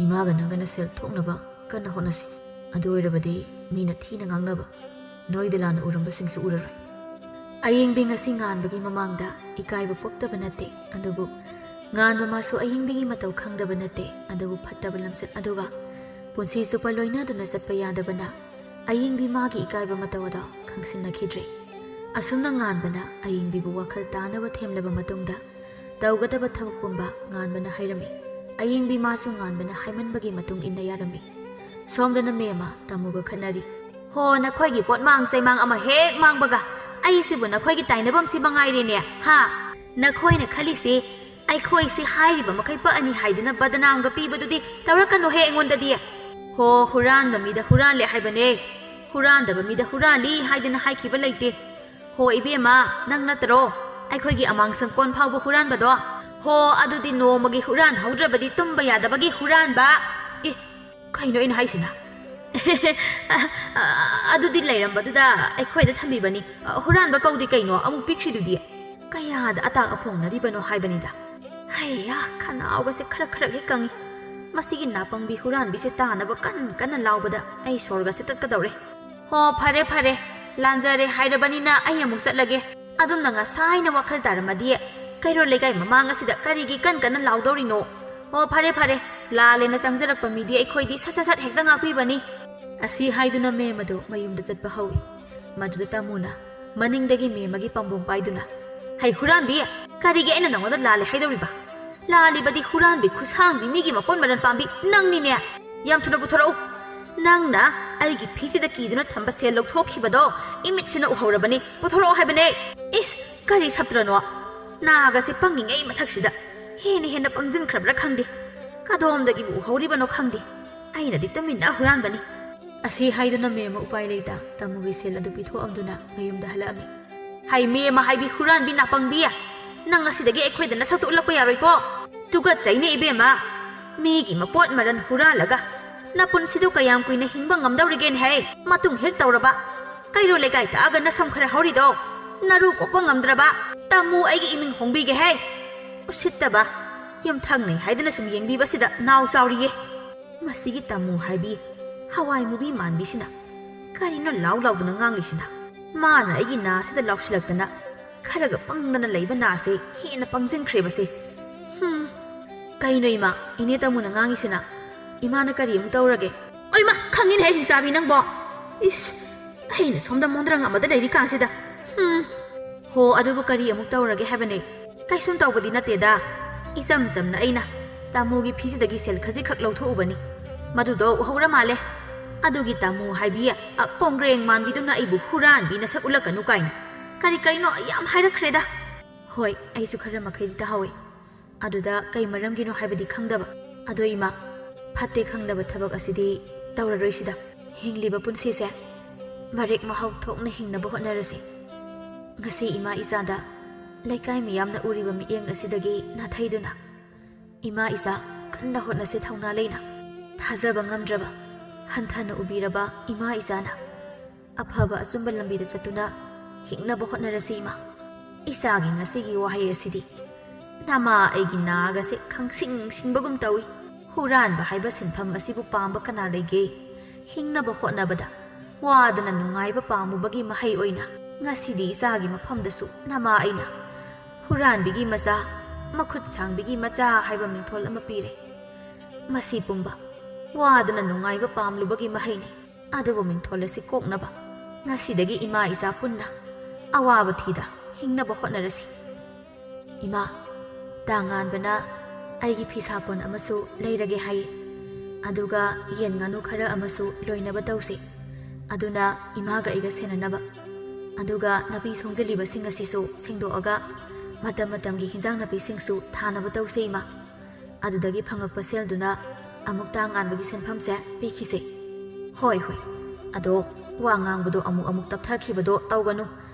ꯏꯃꯥꯒ ꯅꯪꯒꯅ ꯁꯦꯜ ꯊꯣꯛꯅꯕ ꯀꯟꯅ ꯍꯣꯠꯅꯁꯤ ꯑꯗꯨ ꯑꯣꯏꯔꯕꯗꯤ ꯃꯤꯅ ꯊꯤꯅ ꯉꯥꯡꯅꯕ ꯅꯣꯏꯗ ꯂꯥꯟꯅ ꯎꯔꯝꯕꯁꯤꯡꯁꯨ ꯎꯔꯔꯣꯏ ꯑꯌꯦꯡꯕꯤ ꯉꯁꯤ ꯉꯥꯟꯕꯒꯤ ꯃꯃꯥꯡꯗ ꯏꯀꯥꯏꯕ ꯄꯣꯛꯇꯕ ꯅꯠꯇꯦ ꯑꯗꯨꯕꯨ ꯉꯥꯟꯕ ꯃꯥꯁꯨ ꯑꯌꯦꯡꯕꯤꯒꯤ ꯃꯇꯧ ꯈꯪꯗꯕ ꯅꯠꯇꯦ ꯑꯗꯨꯕꯨ ꯐꯠꯇꯕ ꯂꯝꯆꯠ ꯑꯗꯨꯒ ꯄꯨꯟꯁꯤ ꯆꯨꯞꯄ ꯂꯣꯏꯅꯗꯨꯅ ꯆꯠꯄ ꯌꯥꯗꯕꯅ ꯑꯌꯦꯡꯕꯤ ꯃꯥꯒꯤ ꯏꯀꯥꯏꯕ ꯃꯇꯧ ꯑꯗꯣ ꯈꯪꯁꯤꯟꯅꯈꯤꯗ꯭ꯔꯦ ꯑꯁꯨꯝꯅ ꯉꯥꯟꯕꯅ ꯑꯌꯦꯡꯕꯤꯕꯨ ꯋꯥꯈꯜ ꯇꯥꯅꯕ ꯊꯦꯝꯂꯕ ꯃꯇꯨꯡꯗ ꯇꯧꯒꯗꯕ ꯊꯕꯛ ꯄꯨꯝꯕ ꯉꯥꯟꯕꯅ ꯍꯥꯏꯔꯝꯃꯤ ꯑꯌꯦꯡꯕꯤ ꯃꯥꯁꯨ ꯉꯥꯟꯕꯅ ꯍꯥꯏꯃꯟꯕꯒꯤ ꯃꯇꯨꯡ ꯏꯟꯅ ꯌꯥꯔꯝꯃꯤ ꯁꯣꯝꯗꯅ ꯃꯦꯝꯃ ꯇꯥꯃꯨꯒ ꯈꯠꯅꯔꯤ ꯍꯣ ꯅꯈꯣꯏꯒꯤ ꯄꯣꯠ ꯃꯥꯡ ꯆꯩꯃꯥꯡ ꯑꯃ ꯍꯦꯛ ꯃꯥꯡꯕꯒ ꯑꯩꯁꯤꯕꯨ ꯅꯈꯣꯏꯒꯤ ꯇꯥꯏꯅꯐꯝꯁꯤ ꯃꯉꯥꯏꯔꯦꯅꯦ ꯍꯥ ꯅꯈꯣꯏꯅ ꯈꯜꯂꯤꯁꯤ ꯑꯩꯈꯣꯏꯁꯤ ꯍꯥꯏꯔꯤꯕ ꯃꯈꯩ ꯄꯛꯑꯅꯤ ꯍꯥꯏꯗꯨꯅ ꯕꯗꯅꯥꯝꯒ ꯄꯤꯕꯗꯨꯗꯤ ꯇꯧꯔꯛꯀꯅꯨꯍꯦ ꯑꯩꯉꯣꯟꯗꯗꯤ ꯍꯣ ꯍꯨꯔꯥꯟꯕ ꯃꯤꯗ ꯍꯨꯔꯥꯟꯂꯦ ꯍꯥꯏꯕꯅꯦ ꯍꯨꯔꯥꯟꯗꯕ ꯃꯤꯗ ꯍꯨꯔꯥꯟꯂꯤ ꯍꯥꯏꯗꯅ ꯍꯥꯏꯈꯤꯕ ꯂꯩꯇꯦ ꯍꯣ ꯏꯕꯦꯝꯃ ꯅꯪ ꯅꯠꯇ꯭ꯔꯣ ꯑꯩꯈꯣꯏꯒꯤ ꯑꯃꯥꯡ ꯁꯪꯀꯣꯟ ꯐꯥꯎꯕ ꯍꯨꯔꯥꯟꯕꯗꯣ ꯍꯣ ꯑꯗꯨꯗꯤ ꯅꯣꯡꯃꯒꯤ ꯍꯨꯔꯥꯟꯍꯧꯗ꯭ꯔꯕꯗꯤ ꯇꯨꯝꯕ ꯌꯥꯗꯕꯒꯤ ꯍꯨꯔꯥꯟꯕ ꯑꯦ ꯀꯩꯅꯣ ꯑꯩꯅ ꯍꯥꯏꯁꯤꯅ ꯑꯗꯨꯗꯤ ꯂꯩꯔꯝꯕꯗꯨꯗ ꯑꯩꯈꯣꯏꯗ ꯊꯝꯕꯤꯕꯅꯤ ꯍꯨꯔꯥꯟꯕ ꯀꯧꯗꯤ ꯀꯩꯅꯣ ꯑꯃꯨꯛ ꯄꯤꯈ꯭ꯔꯤꯗꯨꯗꯤ ꯀꯌꯥꯗ ꯑꯇꯥꯛ ꯑꯐꯣꯡꯅꯔꯤꯕꯅꯣ ꯍꯥꯏꯕꯅꯤꯗ ꯍꯩꯌꯥ ꯈꯅꯥꯎꯒꯁꯦ ꯈꯔ ꯍꯦꯛ ꯀꯪꯉꯤ ꯃꯁꯤꯒꯤ ꯅꯥꯄꯪꯕꯤ ꯍꯨꯔꯥꯟꯕꯤꯁꯦ ꯇꯥꯅꯕ ꯀꯟꯅ ꯂꯥꯎꯕꯗ ꯑꯩ ꯁꯣꯔꯒꯁꯦ ꯇꯠꯀꯗꯧꯔꯦ ꯍꯣ ꯐꯔꯦ ꯂꯥꯟꯖꯔꯦ ꯍꯥꯏꯔꯕꯅꯤꯅ ꯑꯩ ꯑꯃꯨꯛ ꯆꯠꯂꯒꯦ ꯑꯗꯨꯝꯅ ꯉꯁꯥꯏꯅ ꯋꯥꯈꯜ ꯇꯥꯔꯝꯃꯗꯤ ꯀꯩꯔꯣꯜ ꯂꯩꯀꯥꯏ ꯃꯃꯥꯡ ꯑꯁꯤꯗ ꯀꯔꯤꯒꯤ ꯀꯟꯅ ꯂꯥꯎꯗꯧꯔꯤꯅꯣ ꯍꯣ ꯐꯔꯦ ꯂꯥꯜꯂꯦꯅ ꯆꯪꯖꯔꯛꯄ ꯃꯤꯗꯤ ꯑꯩꯈꯣꯏꯗꯤ ꯁꯠ ꯍꯦꯛꯇ ꯉꯥꯛꯄꯤꯕꯅꯤ ꯑꯁꯤ ꯍꯥꯏꯗꯨꯅ ꯃꯦꯝ ꯑꯗꯨ ꯃꯌꯨꯝꯗ ꯆꯠꯄ ꯍꯧꯏ ꯃꯗꯨꯗ ꯇꯥꯃꯨꯅ ꯃꯅꯤꯡꯗꯒꯤ ꯃꯦꯝꯃꯒꯤ ꯄꯥꯝꯕꯣꯝ ꯄꯥꯏꯗꯨꯅ ꯍꯩ ꯍꯨꯔꯥꯟꯕꯤ ꯀꯔꯤꯒꯤ ꯑꯩꯅ ꯅꯉꯣꯟꯗ ꯂꯥꯜꯂꯦ ꯍꯥꯏꯗꯧꯔꯤꯕ ꯂꯥꯜꯂꯤꯕꯗꯤ ꯍꯨꯔꯥꯟꯕꯤ ꯈꯨꯁꯥꯡꯕꯤ ꯃꯤꯒꯤ ꯃꯄꯣꯟ ꯃꯔꯟ ꯄꯥꯝꯕꯤ ꯅꯪꯅꯤꯅꯦ ꯌꯥꯝ ꯊꯨꯅ ꯄꯨꯊꯣꯔꯛꯎ ꯅꯪꯅ ꯑꯩꯒꯤ ꯐꯤꯁꯤꯗ ꯀꯤꯗꯨꯅ ꯊꯝꯕ ꯁꯦꯜ ꯂꯧꯊꯣꯛꯈꯤꯕꯗꯣ ꯏꯃꯤꯠꯁꯤꯅ ꯎꯍꯧꯔꯕꯅꯤ ꯄꯨꯊꯣꯔꯛꯑꯣ ꯍꯥꯏꯕꯅꯦ ꯏꯁ ꯀꯔꯤ ꯁꯞꯇ꯭ꯔꯅꯣ ꯅꯥꯒꯁꯦ ꯄꯪꯉꯤꯉꯩ ꯃꯊꯛꯁꯤꯗ ꯍꯦꯟꯅ ꯄꯪꯖꯤꯟꯈ꯭ꯔꯕ꯭ꯔꯥ ꯈꯪꯗꯦ ꯀꯗꯣꯝꯗꯒꯤꯕꯨ ꯎꯍꯧꯔꯤꯕꯅꯣ ꯈꯪꯗꯦ ꯑꯩꯅꯗꯤ ꯇꯨꯃꯤꯟꯅ ꯍꯨꯔꯥꯟꯕꯅꯤ ꯑꯁꯤ ꯍꯥꯏꯗꯨꯅ ꯃꯦꯝꯃ ꯎꯄꯥꯏ ꯂꯩꯇ ꯇꯥꯃꯨꯒꯤ ꯁꯦꯜ ꯑꯗꯨ ꯄꯤꯊꯣꯛꯑꯝꯗꯨꯅ ꯃꯌꯨꯝꯗ ꯍꯜꯂꯛꯑꯝꯃꯤ ꯍꯩ ꯃꯦꯝꯃ ꯍꯥꯏꯕꯤ ꯍꯨꯔꯥꯟꯕꯤ ꯅꯥꯄꯪꯕꯤ ꯅꯪ ꯑꯁꯤꯗꯒꯤ ꯑꯩꯈꯣꯏꯗ ꯅꯁꯛꯇꯨ ꯎꯠꯂꯛꯄ ꯌꯥꯔꯣꯏꯀꯣ ꯇꯨꯀꯠꯆꯩꯅꯦ ꯏꯕꯦꯝꯃ ꯃꯤꯒꯤ ꯃꯄꯣꯠ ꯃꯔꯟ ꯍꯨꯔꯥꯜꯂꯒ ꯅꯄꯨꯟꯁꯤꯗꯨ ꯀꯌꯥꯝ ꯀꯨꯏꯅ ꯍꯤꯡꯕ ꯉꯝꯗꯧꯔꯤꯒꯦꯅꯦ ꯍꯦ ꯃꯇꯨꯡ ꯍꯦꯛ ꯇꯧꯔꯕ ꯀꯩꯔꯣꯜ ꯂꯩꯀꯥꯏ ꯇꯥꯛꯑꯒ ꯅꯁꯝ ꯈꯔ ꯍꯧꯔꯤꯗꯣ ꯅꯔꯨ ꯀꯣꯛꯄ ꯉꯝꯗ꯭ꯔꯕ ꯇꯥꯃꯨ ꯑꯩꯒꯤ ꯏꯃꯤꯡ ꯍꯣꯡꯕꯤꯒꯦ ꯍꯦ ꯎꯁꯤꯠꯇꯕ ꯌꯨꯝꯊꯪꯅꯩ ꯍꯥꯏꯗꯅ ꯁꯨꯝ ꯌꯦꯡꯕꯤꯕꯁꯤꯗ ꯅꯥꯎ ꯆꯥꯎꯔꯤꯌꯦ ꯃꯁꯤꯒꯤ ꯇꯥꯃꯨ ꯍꯥꯏꯕꯤ ꯍꯋꯥꯏ ꯃꯨꯕꯤ ꯃꯥꯟꯕꯤꯁꯤꯅ ꯀꯔꯤꯅꯣ ꯂꯥꯎꯗꯨꯅ ꯉꯥꯡꯂꯤꯁꯤꯅ ꯃꯥꯅ ꯑꯩꯒꯤ ꯅꯥꯁꯤꯗ ꯂꯥꯎꯁꯤꯜꯂꯛꯇꯅ ꯈꯔꯒ ꯄꯪꯗꯅ ꯂꯩꯕ ꯅꯥꯁꯦ ꯍꯦꯟꯅ ꯄꯪꯖꯤꯟꯈ꯭ꯔꯦꯕꯁꯦ ꯀꯩꯅꯣ ꯏꯃꯥ ꯏꯅꯦ ꯇꯥꯃꯨꯅ ꯉꯥꯡꯉꯤꯁꯤꯅ ꯏꯃꯥꯅ ꯀꯔꯤ ꯑꯃꯨꯛ ꯇꯧꯔꯒꯦ ꯑꯣꯏꯃꯥ ꯈꯪꯉꯤꯅꯦ ꯍꯤꯡꯆꯥꯕꯤ ꯅꯪꯕꯣ ꯏꯁ ꯑꯩꯅ ꯁꯣꯝꯗ ꯃꯣꯟꯗ꯭ꯔꯪ ꯑꯃꯗ ꯂꯩꯔꯤ ꯀꯥꯟꯁꯤꯗ ꯍꯣ ꯑꯗꯨꯕꯨ ꯀꯔꯤ ꯑꯃꯨꯛ ꯇꯧꯔꯒꯦ ꯍꯥꯏꯕꯅꯦ ꯀꯩꯁꯨꯝ ꯇꯧꯕꯗꯤ ꯅꯠꯇꯦꯗ ꯏꯆꯝ ꯆꯝꯅ ꯑꯩꯅ ꯇꯥꯃꯨꯒꯤ ꯐꯤꯁꯤꯗꯒꯤ ꯁꯦꯜ ꯈꯖꯤꯛꯈꯛ ꯂꯧꯊꯣꯛꯎꯕꯅꯤ ꯃꯗꯨꯗꯣ ꯎꯍꯧꯔ ꯃꯥꯜꯂꯦ ꯑꯗꯨꯒꯤ ꯇꯥꯃꯨ ꯍꯥꯏꯕꯤ ꯀꯣꯡꯒ꯭ꯔꯦꯡ ꯃꯥꯟꯕꯤꯗꯨꯅ ꯑꯩꯕꯨ ꯍꯨꯔꯥꯟꯕꯤ ꯅꯁꯛ ꯎꯠꯂꯛꯀꯅꯨ ꯀꯥꯏꯅ ꯀꯔꯤꯅꯣ ꯌꯥꯝ ꯍꯥꯏꯔꯛꯈ꯭ꯔꯦꯗ ꯍꯣꯏ ꯑꯩꯁꯨ ꯈꯔ ꯃꯈꯩꯗꯤ ꯇꯥꯍꯧꯋꯤ ꯑꯗꯨꯗ ꯀꯩ ꯃꯔꯝꯒꯤꯅꯣ ꯍꯥꯏꯕꯗꯤ ꯈꯪꯗꯕ ꯑꯗꯣ ꯏꯃꯥ ꯐꯠꯇꯦ ꯈꯪꯂꯕ ꯊꯕꯛ ꯑꯁꯤꯗꯤ ꯇꯧꯔꯔꯣꯏꯁꯤꯗ ꯍꯤꯡꯂꯤꯕ ꯄꯨꯟꯁꯤꯁꯦ ꯃꯔꯦꯛ ꯃꯍꯥꯎ ꯊꯣꯛꯅ ꯍꯤꯡꯅꯕ ꯍꯣꯠꯅꯔꯁꯤ ꯉꯁꯤ ꯏꯃꯥ ꯏꯆꯥꯗ ꯂꯩꯀꯥꯏ ꯃꯤꯌꯥꯝꯅ ꯎꯔꯤꯕ ꯃꯤꯠꯌꯦꯡ ꯑꯁꯤꯗꯒꯤ ꯅꯥꯊꯩꯗꯨꯅ ꯏꯃꯥ ꯏꯆꯥ ꯀꯟꯅ ꯍꯣꯠꯅꯁꯤ ꯊꯧꯅꯥ ꯂꯩꯅ ꯊꯥꯖꯕ ꯉꯝꯗ꯭ꯔꯕ ꯍꯟꯊꯅ ꯎꯕꯤꯔꯕ ꯏꯃꯥ ꯏꯆꯥꯅ ꯑꯐꯕ ꯑꯆꯨꯝꯕ ꯂꯝꯕꯤꯗ ꯆꯠꯇꯨꯅ ꯍꯤꯡꯅꯕ ꯍꯣꯠꯅꯔꯁꯤ ꯏꯃꯥ ꯏꯆꯥꯒꯤ ꯉꯁꯤꯒꯤ ꯋꯥꯍꯩ ꯑꯁꯤꯗꯤ ꯅꯃꯥ ꯑꯩꯒꯤ ꯅꯥꯒꯁꯦ ꯈꯪꯁꯤꯡꯕꯒꯨꯝ ꯇꯧꯏ ꯍꯨꯔꯥꯟꯕ ꯍꯥꯏꯕ ꯁꯤꯟꯐꯝ ꯑꯁꯤꯕꯨ ꯄꯥꯝꯕ ꯀꯅꯥ ꯂꯩꯒꯦ ꯍꯤꯡꯅꯕ ꯍꯣꯠꯅꯕꯗ ꯋꯥꯗꯅ ꯅꯨꯡꯉꯥꯏꯕ ꯄꯥꯝꯃꯨꯕꯒꯤ ꯃꯍꯩ ꯑꯣꯏꯅ ꯉꯁꯤꯗꯤ ꯏꯆꯥꯒꯤ ꯃꯐꯝꯗꯁꯨ ꯅꯃꯥ ꯑꯩꯅ ꯍꯨꯔꯥꯟꯕꯤꯒꯤ ꯃꯆꯥ ꯃꯈꯨꯠ ꯁꯥꯡꯕꯤꯒꯤ ꯃꯆꯥ ꯍꯥꯏꯕ ꯃꯤꯡꯊꯣꯜ ꯑꯃ ꯄꯤꯔꯦ ꯃꯁꯤ ꯄꯨꯝꯕ ꯋꯥꯗꯅ ꯅꯨꯡꯉꯥꯏꯕ ꯄꯥꯝꯂꯨꯕꯒꯤ ꯃꯍꯩꯅꯤ ꯑꯗꯨꯕꯨ ꯃꯤꯡꯊꯣꯜ ꯑꯁꯤ ꯀꯣꯛꯅꯕ ꯉꯁꯤꯗꯒꯤ ꯏꯃꯥ ꯏꯆꯥ ꯄꯨꯟꯅ ꯑꯋꯥꯕ ꯊꯤꯗ ꯍꯤꯡꯅꯕ ꯍꯣꯠꯅꯔꯁꯤ ꯏꯃꯥ ꯇꯥꯉꯥꯟꯕꯅ ꯑꯩꯒꯤ ꯐꯤꯁꯥꯀꯣꯟ ꯑꯃꯁꯨ ꯂꯩꯔꯒꯦ ꯍꯥꯏꯌꯦ ꯑꯗꯨꯒ ꯌꯦꯟ ꯉꯥꯅꯨ ꯈꯔ ꯑꯃꯁꯨ ꯂꯣꯏꯅꯕ ꯇꯧꯁꯤ ꯑꯗꯨꯅ ꯏꯃꯥꯒ ꯑꯩꯒ ꯁꯦꯟꯅꯅꯕ ꯑꯗꯨꯒ ꯅꯥꯄꯤ ꯁꯣꯡꯖꯜꯂꯤꯕꯁꯤꯡ ꯑꯁꯤꯁꯨ ꯁꯦꯡꯗꯣꯛꯑꯒ ꯃꯇꯝꯒꯤ ꯍꯤꯟꯖꯥꯡ ꯅꯥꯄꯤꯁꯤꯡꯁꯨ ꯊꯥꯅꯕ ꯇꯧꯁꯤ ꯏꯃꯥ ꯑꯗꯨꯗꯒꯤ ꯐꯪꯉꯛꯄ ꯁꯦꯜꯗꯨꯅ ꯑꯃꯨꯛ ꯇꯥꯉꯥꯟꯕꯒꯤ ꯁꯦꯟꯐꯝꯁꯦ ꯄꯤꯈꯤꯁꯦ ꯍꯣꯏ ꯑꯗꯣ ꯋꯥ ꯉꯥꯡꯕꯗꯣ ꯑꯃꯨꯛ ꯇꯞꯊꯈꯤꯕꯗꯣ ꯇꯧꯒꯅꯨ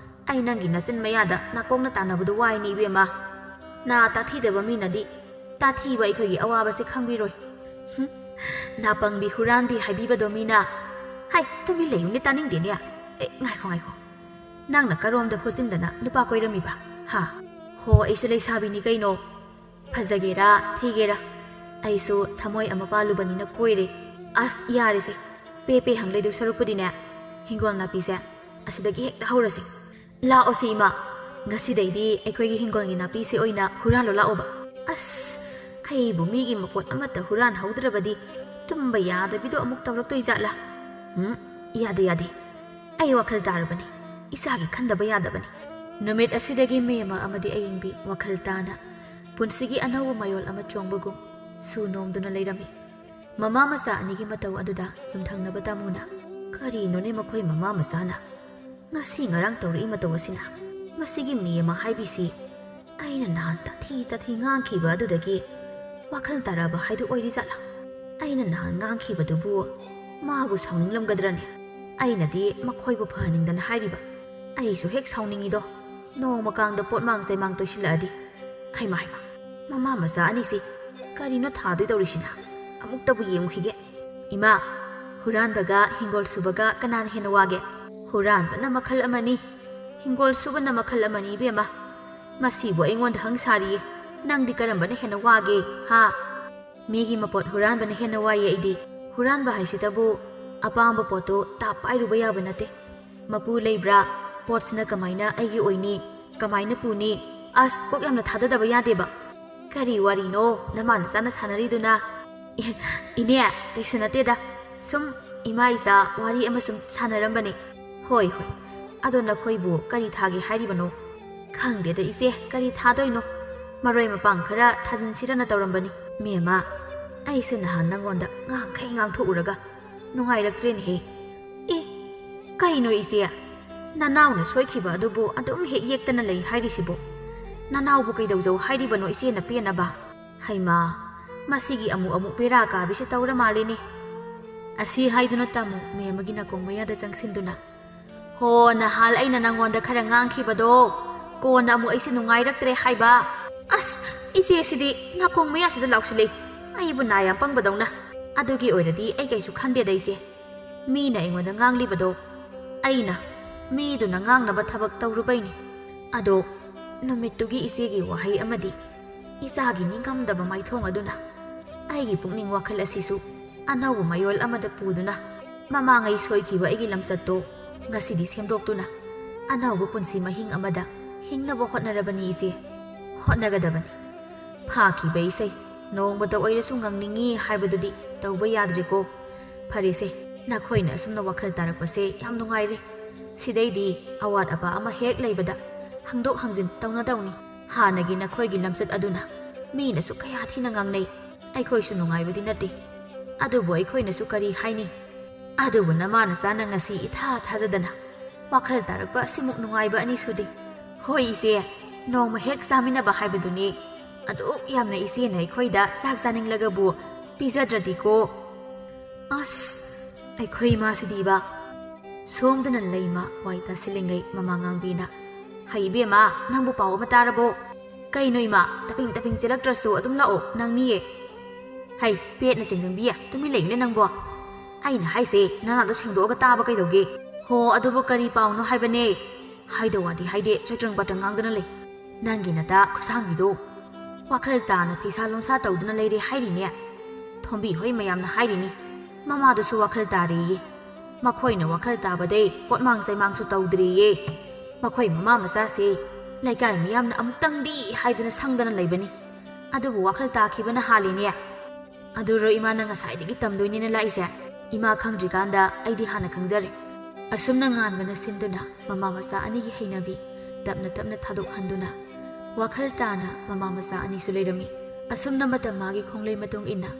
ꯑꯩ ꯅꯪꯒꯤ ꯅꯆꯤꯟ ꯃꯌꯥꯗ ꯅꯥꯀꯣꯡꯅ ꯇꯥꯟꯅꯕꯗꯣ ꯋꯥꯏꯅꯤ ꯏꯕꯦꯝꯃ ꯅꯥ ꯇꯥꯊꯤꯗꯕ ꯃꯤꯅꯗꯤ ꯇꯥꯊꯤꯕ ꯑꯩꯈꯣꯏꯒꯤ ꯑꯋꯥꯕꯁꯦ ꯈꯪꯕꯤꯔꯣꯏ ꯅꯥꯄꯪꯕꯤ ꯍꯨꯔꯥꯟꯕꯤ ꯍꯥꯏꯕꯤꯕꯗꯣ ꯃꯤꯅ ꯍꯥꯏ ꯇꯨꯃꯤꯟ ꯂꯩꯌꯨꯅꯦ ꯇꯥꯅꯤꯡꯗꯦꯅꯦ ꯉꯥꯏꯈꯣ ꯅꯪꯅ ꯀꯔꯣꯝꯗ ꯍꯨꯆꯤꯟꯗꯅ ꯅꯨꯄꯥ ꯀꯣꯏꯔꯝꯃꯤꯕ ꯍꯥ ꯍꯣ ꯑꯩꯁꯨ ꯂꯩꯁꯥꯕꯤꯅꯤ ꯀꯩꯅꯣ ꯐꯖꯒꯦꯔꯥ ꯊꯤꯒꯦꯔꯥ ꯑꯩꯁꯨ ꯊꯃꯣꯏ ꯑꯃ ꯄꯥꯜꯂꯨꯕꯅꯤꯅ ꯀꯣꯏꯔꯦ ꯑꯁ ꯌꯥꯔꯦꯁꯦ ꯄꯦ ꯍꯪꯂꯩꯗꯨ ꯁꯔꯨꯛꯄꯨꯗꯤꯅꯦ ꯍꯤꯡꯒꯣꯜ ꯅꯥꯄꯤꯁꯦ ꯑꯁꯤꯗꯒꯤ ꯍꯦꯛꯇ ꯍꯧꯔꯁꯤ ꯂꯥꯛꯑꯣꯁꯤ ꯏꯃꯥ ꯉꯁꯤꯗꯩꯗꯤ ꯑꯩꯈꯣꯏꯒꯤ ꯍꯤꯡꯒꯣꯜꯒꯤ ꯅꯥꯄꯤꯁꯦ ꯑꯣꯏꯅ ꯍꯨꯔꯥꯟꯂꯣ ꯂꯥꯛꯑꯣꯕ ꯑꯁ ꯑꯩꯕꯨ ꯃꯤꯒꯤ ꯃꯄꯣꯠ ꯑꯃꯠꯇ ꯍꯨꯔꯥꯟꯍꯧꯗ꯭ꯔꯕꯗꯤ ꯇꯨꯝꯕ ꯌꯥꯗꯕꯤꯗꯣ ꯑꯃꯨꯛ ꯇꯧꯔꯛꯇꯣꯏ ꯖꯥꯠꯂꯥ ꯌꯥꯗꯦ ꯑꯩ ꯋꯥꯈꯜ ꯇꯥꯔꯕꯅꯤ ꯏꯁꯥꯒꯤ ꯈꯟꯗꯕ ꯌꯥꯗꯕꯅꯤ ꯅꯨꯃꯤꯠ ꯑꯁꯤꯗꯒꯤ ꯃꯦꯝꯃ ꯑꯃꯗꯤ ꯑꯌꯤꯡꯕꯤ ꯋꯥꯈꯜ ꯇꯥꯅ ꯄꯨꯟꯁꯤꯒꯤ ꯑꯅꯧꯕ ꯃꯌꯣꯜ ꯑꯃ ꯆꯣꯡꯕꯒꯨꯝ ꯁꯨ ꯅꯣꯝꯗꯨꯅ ꯂꯩꯔꯝꯃꯤ ꯃꯃꯥ ꯃꯆꯥ ꯑꯅꯤꯒꯤ ꯃꯇꯧ ꯑꯗꯨꯗ ꯌꯨꯝꯊꯪꯅꯕ ꯇꯥꯃꯨꯅ ꯀꯔꯤꯅꯣꯅꯦ ꯃꯈꯣꯏ ꯃꯃꯥ ꯃꯆꯥꯅ ꯉꯁꯤ ꯉꯔꯥꯡ ꯇꯧꯔꯛꯏ ꯃꯇꯧ ꯑꯁꯤꯅ ꯃꯁꯤꯒꯤ ꯃꯦꯝꯃ ꯍꯥꯏꯕꯤꯁꯤ ꯑꯩꯅ ꯅꯍꯥꯟ ꯇꯥꯊꯤ ꯉꯥꯡꯈꯤꯕ ꯑꯗꯨꯗꯒꯤ ꯋꯥꯈꯜ ꯇꯥꯔꯕ ꯍꯥꯏꯗꯨ ꯑꯣꯏꯔꯤ ꯖꯥꯠꯂꯥ ꯑꯩꯅ ꯅꯍꯥꯟ ꯉꯥꯡꯈꯤꯕꯗꯨꯕꯨ ꯃꯥꯕꯨ ꯁꯥꯎꯅꯤꯡꯂꯝꯒꯗ꯭ꯔꯅꯦ ꯑꯩꯅꯗꯤ ꯃꯈꯣꯏꯕꯨ ꯐꯍꯟꯅꯤꯡꯗꯅ ꯍꯥꯏꯔꯤꯕ ꯑꯩꯁꯨ ꯍꯦꯛ ꯁꯥꯎꯅꯤꯡꯉꯤꯗꯣ ꯅꯣꯡꯃꯀꯥꯡꯗ ꯄꯣꯠꯃꯥꯡ ꯆꯩꯃꯥꯡ ꯇꯣꯏꯁꯤꯜꯂꯛꯑꯗꯤ ꯍꯩꯃꯥ ꯃꯃꯥ ꯃꯆꯥ ꯑꯅꯤꯁꯤ ꯀꯔꯤꯅꯣ ꯊꯥꯗꯣꯏ ꯇꯧꯔꯤꯁꯤꯅ ꯑꯃꯨꯛꯇꯕꯨ ꯌꯦꯡꯉꯨꯈꯤꯒꯦ ꯏꯃꯥ ꯍꯨꯔꯥꯟꯕꯒ ꯍꯤꯡꯒꯣꯜ ꯁꯨꯕꯒ ꯀꯅꯥꯅ ꯍꯦꯟꯅ ꯋꯥꯒꯦ ꯍꯨꯔꯥꯟꯕꯅ ꯃꯈꯜ ꯑꯃꯅꯤ ꯍꯤꯡꯒꯣꯜ ꯁꯨꯕꯅ ꯃꯈꯜ ꯑꯃꯅꯤ ꯏꯕꯦꯝꯃ ꯃꯁꯤꯕꯨ ꯑꯩꯉꯣꯟꯗ ꯍꯪ ꯁꯥꯔꯤꯌꯦ ꯅꯪꯗꯤ ꯀꯔꯝꯕꯅ ꯍꯦꯟꯅ ꯋꯥꯒꯦ ꯍꯥ ꯃꯤꯒꯤ ꯃꯄꯣꯠ ꯍꯨꯔꯥꯟꯕꯅ ꯍꯦꯟꯅ ꯋꯥꯏꯌꯦ ꯑꯩꯗꯤ ꯍꯨꯔꯥꯟꯕ ꯍꯥꯏꯁꯤꯇꯕꯨ ꯑꯄꯥꯝꯕ ꯄꯣꯠꯇꯣ ꯇꯥꯞ ꯄꯥꯏꯔꯨꯕ ꯌꯥꯕ ꯅꯠꯇꯦ ꯃꯄꯨ ꯂꯩꯕ꯭ꯔꯥ ꯄꯣꯠꯁꯤꯅ ꯀꯃꯥꯏꯅ ꯑꯩꯒꯤ ꯑꯣꯏꯅꯤ ꯀꯃꯥꯏꯅ ꯄꯨꯅꯤ ꯑꯁ ꯀꯣꯛ ꯌꯥꯝꯅ ꯊꯥꯗꯗꯕ ꯌꯥꯗꯦꯕ ꯀꯔꯤ ꯋꯥꯔꯤꯅꯣ ꯅꯃꯥ ꯅꯆꯥꯅ ꯁꯥꯟꯅꯔꯤꯗꯨꯅ ꯏꯅꯦ ꯀꯩꯁꯨ ꯅꯠꯇꯦꯗ ꯁꯨꯝ ꯏꯃꯥ ꯏꯆꯥ ꯋꯥꯔꯤ ꯑꯃ ꯁꯨꯝ ꯁꯥꯟꯅꯔꯝꯕꯅꯦ ꯍꯣꯏ ꯑꯗꯣ ꯅꯈꯣꯏꯕꯨ ꯀꯔꯤ ꯊꯥꯒꯦ ꯍꯥꯏꯔꯤꯕꯅꯣ ꯈꯪꯗꯦꯗ ꯏꯆꯦ ꯀꯔꯤ ꯊꯥꯗꯣꯏꯅꯣ ꯃꯔꯣꯏ ꯃꯄꯥꯡ ꯈꯔ ꯊꯥꯖꯤꯟꯁꯤꯔꯅ ꯇꯧꯔꯝꯕꯅꯤ ꯃꯦꯝꯃ ꯑꯩꯁꯦ ꯅꯍꯥꯟ ꯅꯪꯉꯣꯟꯗ ꯉꯥꯡꯈꯩ ꯉꯥꯡꯊꯣꯛꯎꯔꯒ ꯅꯨꯡꯉꯥꯏꯔꯛꯇ꯭ꯔꯦꯅꯦꯍꯦ ꯀꯩꯅꯣ ꯏꯆꯦ ꯅꯅꯥꯎꯅ ꯁꯣꯏꯈꯤꯕ ꯑꯗꯨꯕꯨ ꯑꯗꯨꯝ ꯍꯦꯛ ꯌꯦꯛꯇꯅ ꯂꯩ ꯍꯥꯏꯔꯤꯁꯤꯕꯨ ꯅꯅꯥꯎꯕꯨ ꯀꯩꯗꯧꯖꯧ ꯍꯥꯏꯔꯤꯕꯅꯣ ꯏꯆꯦꯅ ꯄꯦꯟꯅꯕ ꯍꯩꯃꯥ ꯃꯁꯤꯒꯤ ꯑꯃꯨꯛ ꯕꯦꯔꯥ ꯀꯥꯕꯤꯁꯤ ꯇꯧꯔ ꯃꯥꯜꯂꯤꯅꯦ ꯑꯁꯤ ꯍꯥꯏꯗꯨꯅ ꯇꯥꯃꯨ ꯃꯦꯝꯃꯒꯤ ꯅꯥꯀꯣꯡ ꯃꯌꯥꯗ ꯆꯪꯁꯤꯟꯗꯨꯅ ꯍꯣ ꯅꯍꯥꯟ ꯑꯩꯅ ꯅꯪꯉꯣꯟꯗ ꯈꯔ ꯉꯥꯡꯈꯤꯕꯗꯣ ꯀꯣꯟꯅ ꯑꯃꯨꯛ ꯑꯩꯁꯦ ꯅꯨꯡꯉꯥꯏꯔꯛꯇ꯭ꯔꯦ ꯍꯥꯏꯕ ꯑꯁ ꯏꯆꯦꯁꯤꯗꯤ ꯅꯥꯀꯣꯡ ꯃꯌꯥꯁꯤꯗ ꯂꯥꯎꯁꯤꯜꯂꯤ ꯑꯩꯕꯨ ꯅꯥ ꯌꯥꯝ ꯄꯪꯕꯗꯧꯅ ꯑꯗꯨꯒꯤ ꯑꯣꯏꯔꯗꯤ ꯑꯩ ꯀꯩꯁꯨ ꯈꯟꯗꯦꯗ ꯏꯆꯦ ꯃꯤꯅ ꯑꯩꯉꯣꯟꯗ ꯉꯥꯡꯂꯤꯕꯗꯣ ꯑꯩꯅ ꯃꯤꯗꯨꯅ ꯉꯥꯡꯅꯕ ꯊꯕꯛ ꯇꯧꯔꯨꯕꯩꯅꯤ ꯑꯗꯣ ꯅꯨꯃꯤꯠꯇꯨꯒꯤ ꯏꯆꯦꯒꯤ ꯋꯥꯍꯩ ꯑꯃꯗꯤ ꯏꯆꯥꯒꯤ ꯅꯤꯡꯉꯝꯗꯕ ꯃꯥꯏꯊꯣꯡ ꯑꯗꯨꯅ ꯑꯩꯒꯤ ꯄꯨꯛꯅꯤꯡ ꯋꯥꯈꯜ ꯑꯁꯤꯁꯨ ꯑꯅꯧꯕ ꯃꯌꯣꯜ ꯑꯃꯗ ꯄꯨꯗꯨꯅ ꯃꯃꯥꯡꯉꯩ ꯁꯣꯏꯈꯤꯕ ꯑꯩꯒꯤ ꯂꯝꯆꯠꯇꯣ ꯉꯁꯤꯗꯤ ꯁꯦꯝꯗꯣꯛꯇꯨꯅ ꯑꯅꯧꯕ ꯄꯨꯟꯁꯤ ꯃꯍꯤꯡ ꯑꯃꯗ ꯍꯤꯡꯅꯕ ꯍꯣꯠꯅꯔꯕꯅꯤ ꯏꯆꯦ ꯍꯣꯠꯅꯒꯗꯕꯅꯤ ꯐꯥꯈꯤꯕ ꯏꯁꯩ ꯅꯣꯡꯃꯇ ꯑꯣꯏꯔꯁꯨ ꯉꯪꯅꯤꯡꯉꯤ ꯍꯥꯏꯕꯗꯨꯗꯤ ꯇꯧꯕ ꯌꯥꯗ꯭ꯔꯦꯀꯣ ꯐꯔꯦꯁꯦ ꯅꯈꯣꯏꯅ ꯑꯁꯨꯝꯅ ꯋꯥꯈꯜ ꯇꯥꯔꯛꯄꯁꯦ ꯌꯥꯝ ꯅꯨꯡꯉꯥꯏꯔꯦ ꯁꯤꯗꯩꯗꯤ ꯑꯋꯥꯠ ꯑꯄꯥ ꯑꯃ ꯍꯦꯛ ꯂꯩꯕꯗ ꯍꯪꯗꯣꯛ ꯍꯪꯖꯤꯟ ꯇꯧꯅꯗꯧꯅꯤ ꯍꯥꯟꯅꯒꯤ ꯅꯈꯣꯏꯒꯤ ꯂꯝꯆꯠ ꯑꯗꯨꯅ ꯃꯤꯅꯁꯨ ꯀꯌꯥ ꯊꯤꯅ ꯉꯥꯡꯅꯩ ꯑꯩꯈꯣꯏꯁꯨ ꯅꯨꯡꯉꯥꯏꯕꯗꯤ ꯅꯠꯇꯦ ꯑꯗꯨꯕꯨ ꯑꯩꯈꯣꯏꯅꯁꯨ ꯀꯔꯤ ꯍꯥꯏꯅꯤ ꯑꯗꯨꯕꯨ ꯅꯃꯥ ꯅꯆꯥꯅ ꯉꯁꯤ ꯏꯊꯥ ꯊꯥꯖꯗꯅ ꯋꯥꯈꯜ ꯇꯥꯔꯛꯄ ꯑꯁꯤꯃꯨꯛ ꯅꯨꯡꯉꯥꯏꯕ ꯑꯅꯤ ꯁꯨꯗꯦ ꯍꯣꯏ ꯏꯆꯦ ꯅꯣꯡꯃ ꯍꯦꯛ ꯆꯥꯃꯤꯟꯅꯕ ꯍꯥꯏꯕꯗꯨꯅꯤ ꯑꯗꯨꯛ ꯌꯥꯝꯅ ꯏꯆꯦꯅ ꯑꯩꯈꯣꯏꯗ ꯆꯥꯛ ꯆꯥꯅꯤꯡꯂꯒꯕꯨ ꯄꯤꯖꯗ꯭ꯔꯗꯤꯀꯣ ꯑꯁ ꯑꯩꯈꯣꯏ ꯏꯃꯥꯁꯤꯗꯤꯕ ꯁꯣꯝꯗꯅ ꯂꯩꯃ ꯋꯥꯏ ꯇꯥꯁꯤꯜꯂꯤꯉꯩ ꯃꯃꯥ ꯉꯥꯡꯕꯤꯅ ꯍꯩ ꯏꯕꯦꯝꯃ ꯅꯪꯕꯨ ꯄꯥꯎ ꯑꯃ ꯇꯥꯔꯕꯣ ꯀꯩꯅꯣ ꯏꯃꯥ ꯇꯄꯤꯡ ꯆꯦꯜꯂꯛꯇ꯭ꯔꯁꯨ ꯑꯗꯨꯝ ꯂꯥꯛꯑꯣ ꯅꯪꯅꯤꯌꯦ ꯍꯩ ꯄꯦꯠꯅ ꯆꯦꯡꯖꯪꯕꯤ ꯇꯨꯃꯤꯟ ꯂꯩꯌꯨꯅꯦ ꯅꯪꯕꯣ ꯑꯩꯅ ꯍꯥꯏꯁꯦ ꯅꯅꯥꯗꯣ ꯁꯦꯡꯗꯣꯛꯑꯒ ꯇꯥꯕ ꯀꯩꯗꯧꯒꯦ ꯍꯣ ꯑꯗꯨꯕꯨ ꯀꯔꯤ ꯄꯥꯎꯅꯣ ꯍꯥꯏꯕꯅꯦ ꯍꯥꯏꯗ ꯋꯥꯗꯤ ꯍꯥꯏꯗꯦ ꯆꯣꯏꯇ꯭ꯔꯪ ꯄꯥꯇ꯭ꯔꯪ ꯉꯥꯡꯗꯅ ꯂꯩ ꯅꯪꯒꯤ ꯅꯇꯥ ꯈꯨꯁꯥꯡꯕꯤꯗꯣ ꯋꯥꯈꯜ ꯇꯥꯅ ꯐꯤꯁꯥ ꯂꯣꯟꯁꯥ ꯇꯧꯗꯨꯅ ꯂꯩꯔꯦ ꯍꯥꯏꯔꯤꯅꯦ ꯊꯣꯝꯕꯤ ꯍꯣꯏ ꯃꯌꯥꯝꯅ ꯍꯥꯏꯔꯤꯅꯤ ꯃꯃꯥꯗꯨꯁꯨ ꯋꯥꯈꯜ ꯇꯥꯔꯦꯌꯦ ꯃꯈꯣꯏꯅ ꯋꯥꯈꯜ ꯇꯥꯕꯗꯩ ꯄꯣꯠꯃꯥꯡ ꯆꯩꯃꯥꯡꯁꯨ ꯇꯧꯗ꯭ꯔꯦꯌꯦ ꯃꯈꯣꯏ ꯃꯃꯥ ꯃꯆꯥꯁꯦ ꯂꯩꯀꯥꯏ ꯃꯤꯌꯥꯝꯅ ꯑꯃꯨꯛꯇꯪꯗꯤ ꯍꯥꯏꯗꯨꯅ ꯁꯪꯗꯅ ꯂꯩꯕꯅꯤ ꯑꯗꯨꯕꯨ ꯋꯥꯈꯜ ꯇꯥꯈꯤꯕꯅ ꯍꯥꯜꯂꯤꯅꯦ ꯑꯗꯨꯔꯣ ꯏꯃꯥꯅ ꯉꯁꯥꯏꯗꯒꯤ ꯇꯝꯗꯣꯏꯅꯦꯅ ꯂꯥꯛꯏꯁꯦ ꯏꯃꯥ ꯈꯪꯗ꯭ꯔꯤꯀꯥꯟꯗ ꯑꯩꯗꯤ ꯍꯥꯟꯅ ꯈꯪꯖꯔꯦ ꯑꯁꯨꯝꯅ ꯉꯥꯟꯕꯅ ꯁꯤꯟꯗꯨꯅ ꯃꯃꯥ ꯃꯆꯥ ꯑꯅꯤꯒꯤ ꯍꯩꯅꯕꯤ ꯇꯞꯅ ꯊꯥꯗꯣꯛꯍꯟꯗꯨꯅ ꯋꯥꯈꯜ ꯇꯥꯅ ꯃꯃꯥ ꯃꯆꯥ ꯑꯅꯤꯁꯨ ꯂꯩꯔꯝꯃꯤ ꯑꯁꯨꯝꯅ ꯃꯇꯝ ꯃꯥꯒꯤ ꯈꯣꯡꯂꯩ ꯃꯇꯨꯡ ꯏꯟꯅ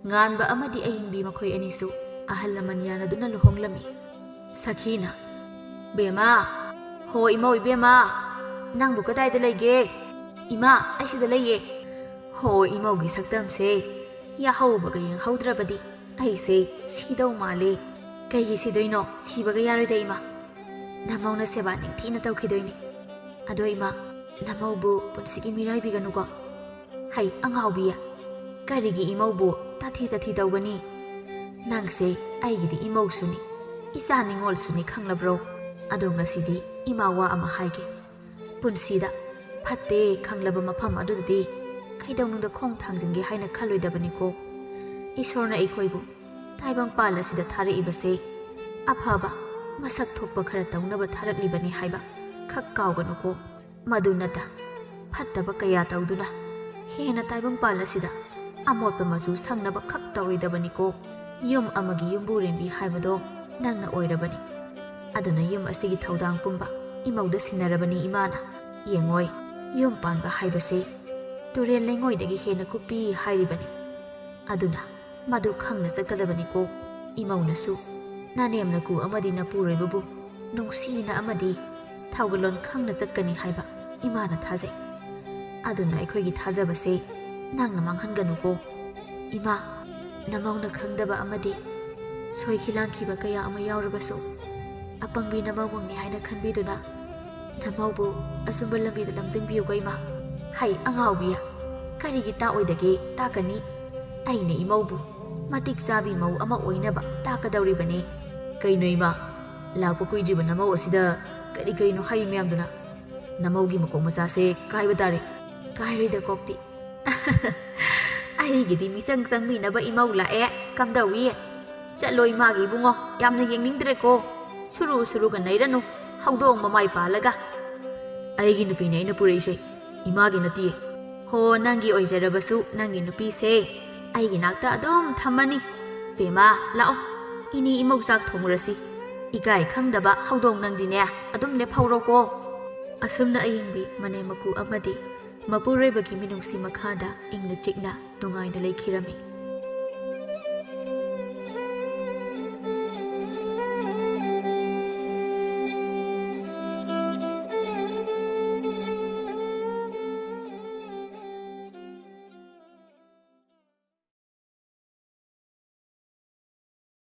ꯉꯥꯟꯕ ꯑꯃꯗꯤ ꯑꯌꯤꯡꯕꯤ ꯃꯈꯣꯏ ꯑꯅꯤꯁꯨ ꯑꯍꯜ ꯂꯃꯟ ꯌꯥꯅꯗꯨꯅ ꯂꯨꯍꯣꯡꯂꯝꯃꯤ ꯁꯈꯤꯅ ꯕꯦꯝꯃ ꯍꯣ ꯏꯃꯧ ꯏꯕꯦꯝꯃ ꯅꯪꯕꯨ ꯀꯗꯥꯏꯗ ꯂꯩꯒꯦ ꯏꯃꯥ ꯑꯩ ꯁꯤꯗ ꯂꯩꯌꯦ ꯍꯣ ꯏꯃꯧꯒꯤ ꯁꯛꯇꯝꯁꯦ ꯌꯥꯍꯧꯕꯒ ꯌꯦꯡꯍꯧꯗ꯭ꯔꯕꯗꯤ ꯑꯩꯁꯦ ꯁꯤꯗꯧ ꯃꯥꯜꯂꯦ ꯀꯩꯒꯤ ꯁꯤꯗꯣꯏꯅꯣ ꯁꯤꯕꯒ ꯌꯥꯔꯣꯏꯗ ꯏꯃꯥ ꯅꯃꯧꯅ ꯁꯦꯕꯥ ꯅꯤꯡꯊꯤꯅ ꯇꯧꯈꯤꯗꯣꯏꯅꯤ ꯑꯗꯣ ꯏꯃꯥ ꯅꯃꯧꯕꯨ ꯄꯨꯟꯁꯤꯒꯤ ꯃꯤꯔꯥꯏꯕꯤꯒꯅꯨꯀꯣ ꯍꯩ ꯑꯉꯥꯎꯕꯤ ꯀꯔꯤꯒꯤ ꯏꯃꯧꯕꯨ ꯇꯥꯊꯤ ꯇꯧꯒꯅꯤ ꯅꯪꯁꯦ ꯑꯩꯒꯤꯗꯤ ꯏꯃꯧꯁꯨꯅꯤ ꯏꯆꯥ ꯅꯤꯡꯉꯣꯜꯁꯨꯅꯤ ꯈꯪꯂꯕ꯭ꯔꯣ ꯑꯗꯣ ꯉꯁꯤꯗꯤ ꯏꯃꯥ ꯋꯥ ꯑꯃ ꯍꯥꯏꯒꯦ ꯄꯨꯟꯁꯤꯗ ꯐꯠꯇꯦ ꯈꯪꯂꯕ ꯃꯐꯝ ꯑꯗꯨꯗꯗꯤ ꯀꯩꯗꯧꯅꯨꯡꯗ ꯈꯣꯡ ꯊꯥꯡꯖꯤꯟꯒꯦ ꯍꯥꯏꯅ ꯈꯜꯂꯣꯏꯗꯕꯅꯤꯀꯣ ꯏꯁꯣꯔꯅ ꯑꯩꯈꯣꯏꯕꯨ ꯇꯥꯏꯕꯪꯄꯥꯜ ꯑꯁꯤꯗ ꯊꯥꯔꯛꯏꯕꯁꯦ ꯑꯐꯕ ꯃꯁꯛ ꯊꯣꯛꯄ ꯈꯔ ꯇꯧꯅꯕ ꯊꯥꯔꯛꯂꯤꯕꯅꯤ ꯍꯥꯏꯕ ꯈꯛ ꯀꯥꯎꯒꯅꯨꯀꯣ ꯃꯗꯨ ꯅꯠꯇ ꯐꯠꯇꯕ ꯀꯌꯥ ꯇꯧꯗꯨꯅ ꯍꯦꯟꯅ ꯇꯥꯏꯕꯪꯄꯥꯜ ꯑꯁꯤꯗ ꯑꯃꯣꯠꯄ ꯃꯆꯨ ꯁꯪꯅꯕ ꯈꯛ ꯇꯧꯔꯣꯏꯗꯕꯅꯤꯀꯣ ꯌꯨꯝ ꯑꯃꯒꯤ ꯌꯨꯝꯕꯨꯔꯦꯝꯕꯤ ꯍꯥꯏꯕꯗꯣ ꯅꯪꯅ ꯑꯣꯏꯔꯕꯅꯤ ꯑꯗꯨꯅ ꯌꯨꯝ ꯑꯁꯤꯒꯤ ꯊꯧꯗꯥꯡ ꯄꯨꯝꯕ ꯏꯃꯧꯗ ꯁꯤꯟꯅꯔꯕꯅꯤ ꯏꯃꯥꯅ ꯌꯦꯡꯉꯣꯏ ꯌꯨꯝ ꯄꯥꯟꯕ ꯍꯥꯏꯕꯁꯦ ꯇꯨꯔꯦꯜ ꯂꯩꯉꯣꯏꯗꯒꯤ ꯍꯦꯟꯅ ꯀꯨꯞꯄꯤ ꯍꯥꯏꯔꯤꯕꯅꯤ ꯑꯗꯨꯅ ꯃꯗꯨ ꯈꯪꯅ ꯆꯠꯀꯗꯕꯅꯤꯀꯣ ꯏꯃꯧꯅꯁꯨ ꯅꯅꯦꯝꯅꯀꯨ ꯑꯃꯗꯤ ꯅꯄꯨꯔꯣꯏꯕꯕꯨ ꯅꯨꯡꯁꯤꯅ ꯑꯃꯗꯤ ꯊꯧꯒꯜꯂꯣꯟ ꯈꯪꯅ ꯆꯠꯀꯅꯤ ꯍꯥꯏꯕ ꯏꯃꯥꯅ ꯊꯥꯖꯩ ꯑꯗꯨꯅ ꯑꯩꯈꯣꯏꯒꯤ ꯊꯥꯖꯕꯁꯦ ꯅꯪꯅ ꯃꯥꯡꯍꯟꯒꯅꯨꯀꯣ ꯏꯃꯥ ꯅꯃꯧꯅ ꯈꯪꯗꯕ ꯑꯃꯗꯤ ꯁꯣꯏꯈꯤ ꯂꯥꯡꯈꯤꯕ ꯀꯌꯥ ꯑꯃ ꯌꯥꯎꯔꯕꯁꯨ ꯑꯄꯪꯕꯤ ꯅꯃꯧꯃꯛꯅꯤ ꯍꯥꯏꯅ ꯈꯟꯕꯤꯗꯨꯅ ꯅꯃꯧꯕꯨ ꯑꯆꯨꯝꯕ ꯂꯝꯕꯤꯗ ꯂꯝꯖꯤꯡꯕꯤꯌꯨꯀꯣ ꯏꯃꯥ ꯍꯩ ꯑꯉꯥꯎꯕꯤꯌꯥ ꯀꯔꯤꯒꯤ ꯇꯥꯛꯑꯣꯏꯗꯒꯦ ꯇꯥꯛꯀꯅꯤ ꯑꯩꯅ ꯏꯃꯧꯕꯨ ꯃꯇꯤꯛ ꯆꯥꯕꯤ ꯃꯧ ꯑꯃ ꯑꯣꯏꯅꯕ ꯇꯥꯛꯀꯗꯧꯔꯤꯕꯅꯤ ꯀꯩꯅꯣ ꯏꯃꯥ ꯂꯥꯛꯄ ꯀꯨꯏꯗ꯭ꯔꯤꯕ ꯅꯃꯧ ꯑꯁꯤꯗ ꯀꯔꯤꯅꯣ ꯍꯥꯏꯔꯤ ꯃꯌꯥꯝꯗꯨꯅ ꯅꯃꯧꯒꯤ ꯃꯀꯣꯛ ꯃꯆꯥꯁꯦ ꯀꯥꯏꯕ ꯇꯥꯔꯦ ꯀꯥꯏꯔꯣꯏꯗ ꯀꯣꯛꯇꯤ ꯑꯩꯒꯤꯗꯤ ꯃꯤꯆꯪ ꯆꯪꯃꯤꯟꯅꯕ ꯏꯃꯧ ꯂꯥꯛꯑꯦ ꯀꯝꯗꯧꯏ ꯆꯠꯂꯣ ꯏꯃꯥꯒꯤ ꯏꯕꯨꯡꯉꯣ ꯌꯥꯝꯅ ꯌꯦꯡꯅꯤꯡꯗ꯭ꯔꯦꯀꯣ ꯁꯨꯔꯨ ꯁꯨꯔꯨꯒ ꯅꯩꯔꯅꯨ ꯍꯧꯗꯣꯡ ꯃꯃꯥꯏ ꯄꯥꯜꯂꯒ ꯑꯩꯒꯤ ꯅꯨꯄꯤꯅꯦ ꯑꯩꯅ ꯄꯨꯔꯛꯏꯁꯦ ꯏꯃꯥꯒꯤ ꯅꯠꯇꯤꯌꯦ ꯍꯣ ꯅꯪꯒꯤ ꯑꯣꯏꯖꯔꯕꯁꯨ ꯅꯪꯒꯤ ꯅꯨꯄꯤꯁꯦ ꯑꯩꯒꯤ ꯅꯥꯛꯇ ꯑꯗꯨꯝ ꯊꯝꯃꯅꯤ ꯕꯦꯃꯥ ꯂꯥꯛꯑꯣ ꯏꯅꯤ ꯏꯃꯧ ꯆꯥꯛ ꯊꯣꯡꯉꯨꯔꯁꯤ ꯏꯀꯥꯏ ꯈꯪꯗꯕ ꯍꯧꯗꯣꯡ ꯅꯪꯗꯤꯅꯦ ꯑꯗꯨꯝ ꯂꯦꯞꯍꯧꯔꯣꯀꯣ ꯑꯁꯨꯝꯅ ꯑꯌꯤꯡꯕꯤ ꯃꯅꯦꯝ ꯃꯀꯨ ꯑꯃꯗꯤ ꯃꯄꯨꯔꯣꯏꯕꯒꯤ ꯃꯤꯅꯨꯡꯁꯤ ꯃꯈꯥꯗ ꯏꯪꯅ ꯆꯤꯛꯅ ꯅꯨꯡꯉꯥꯏꯅ ꯂꯩꯈꯤꯔꯝꯃꯤ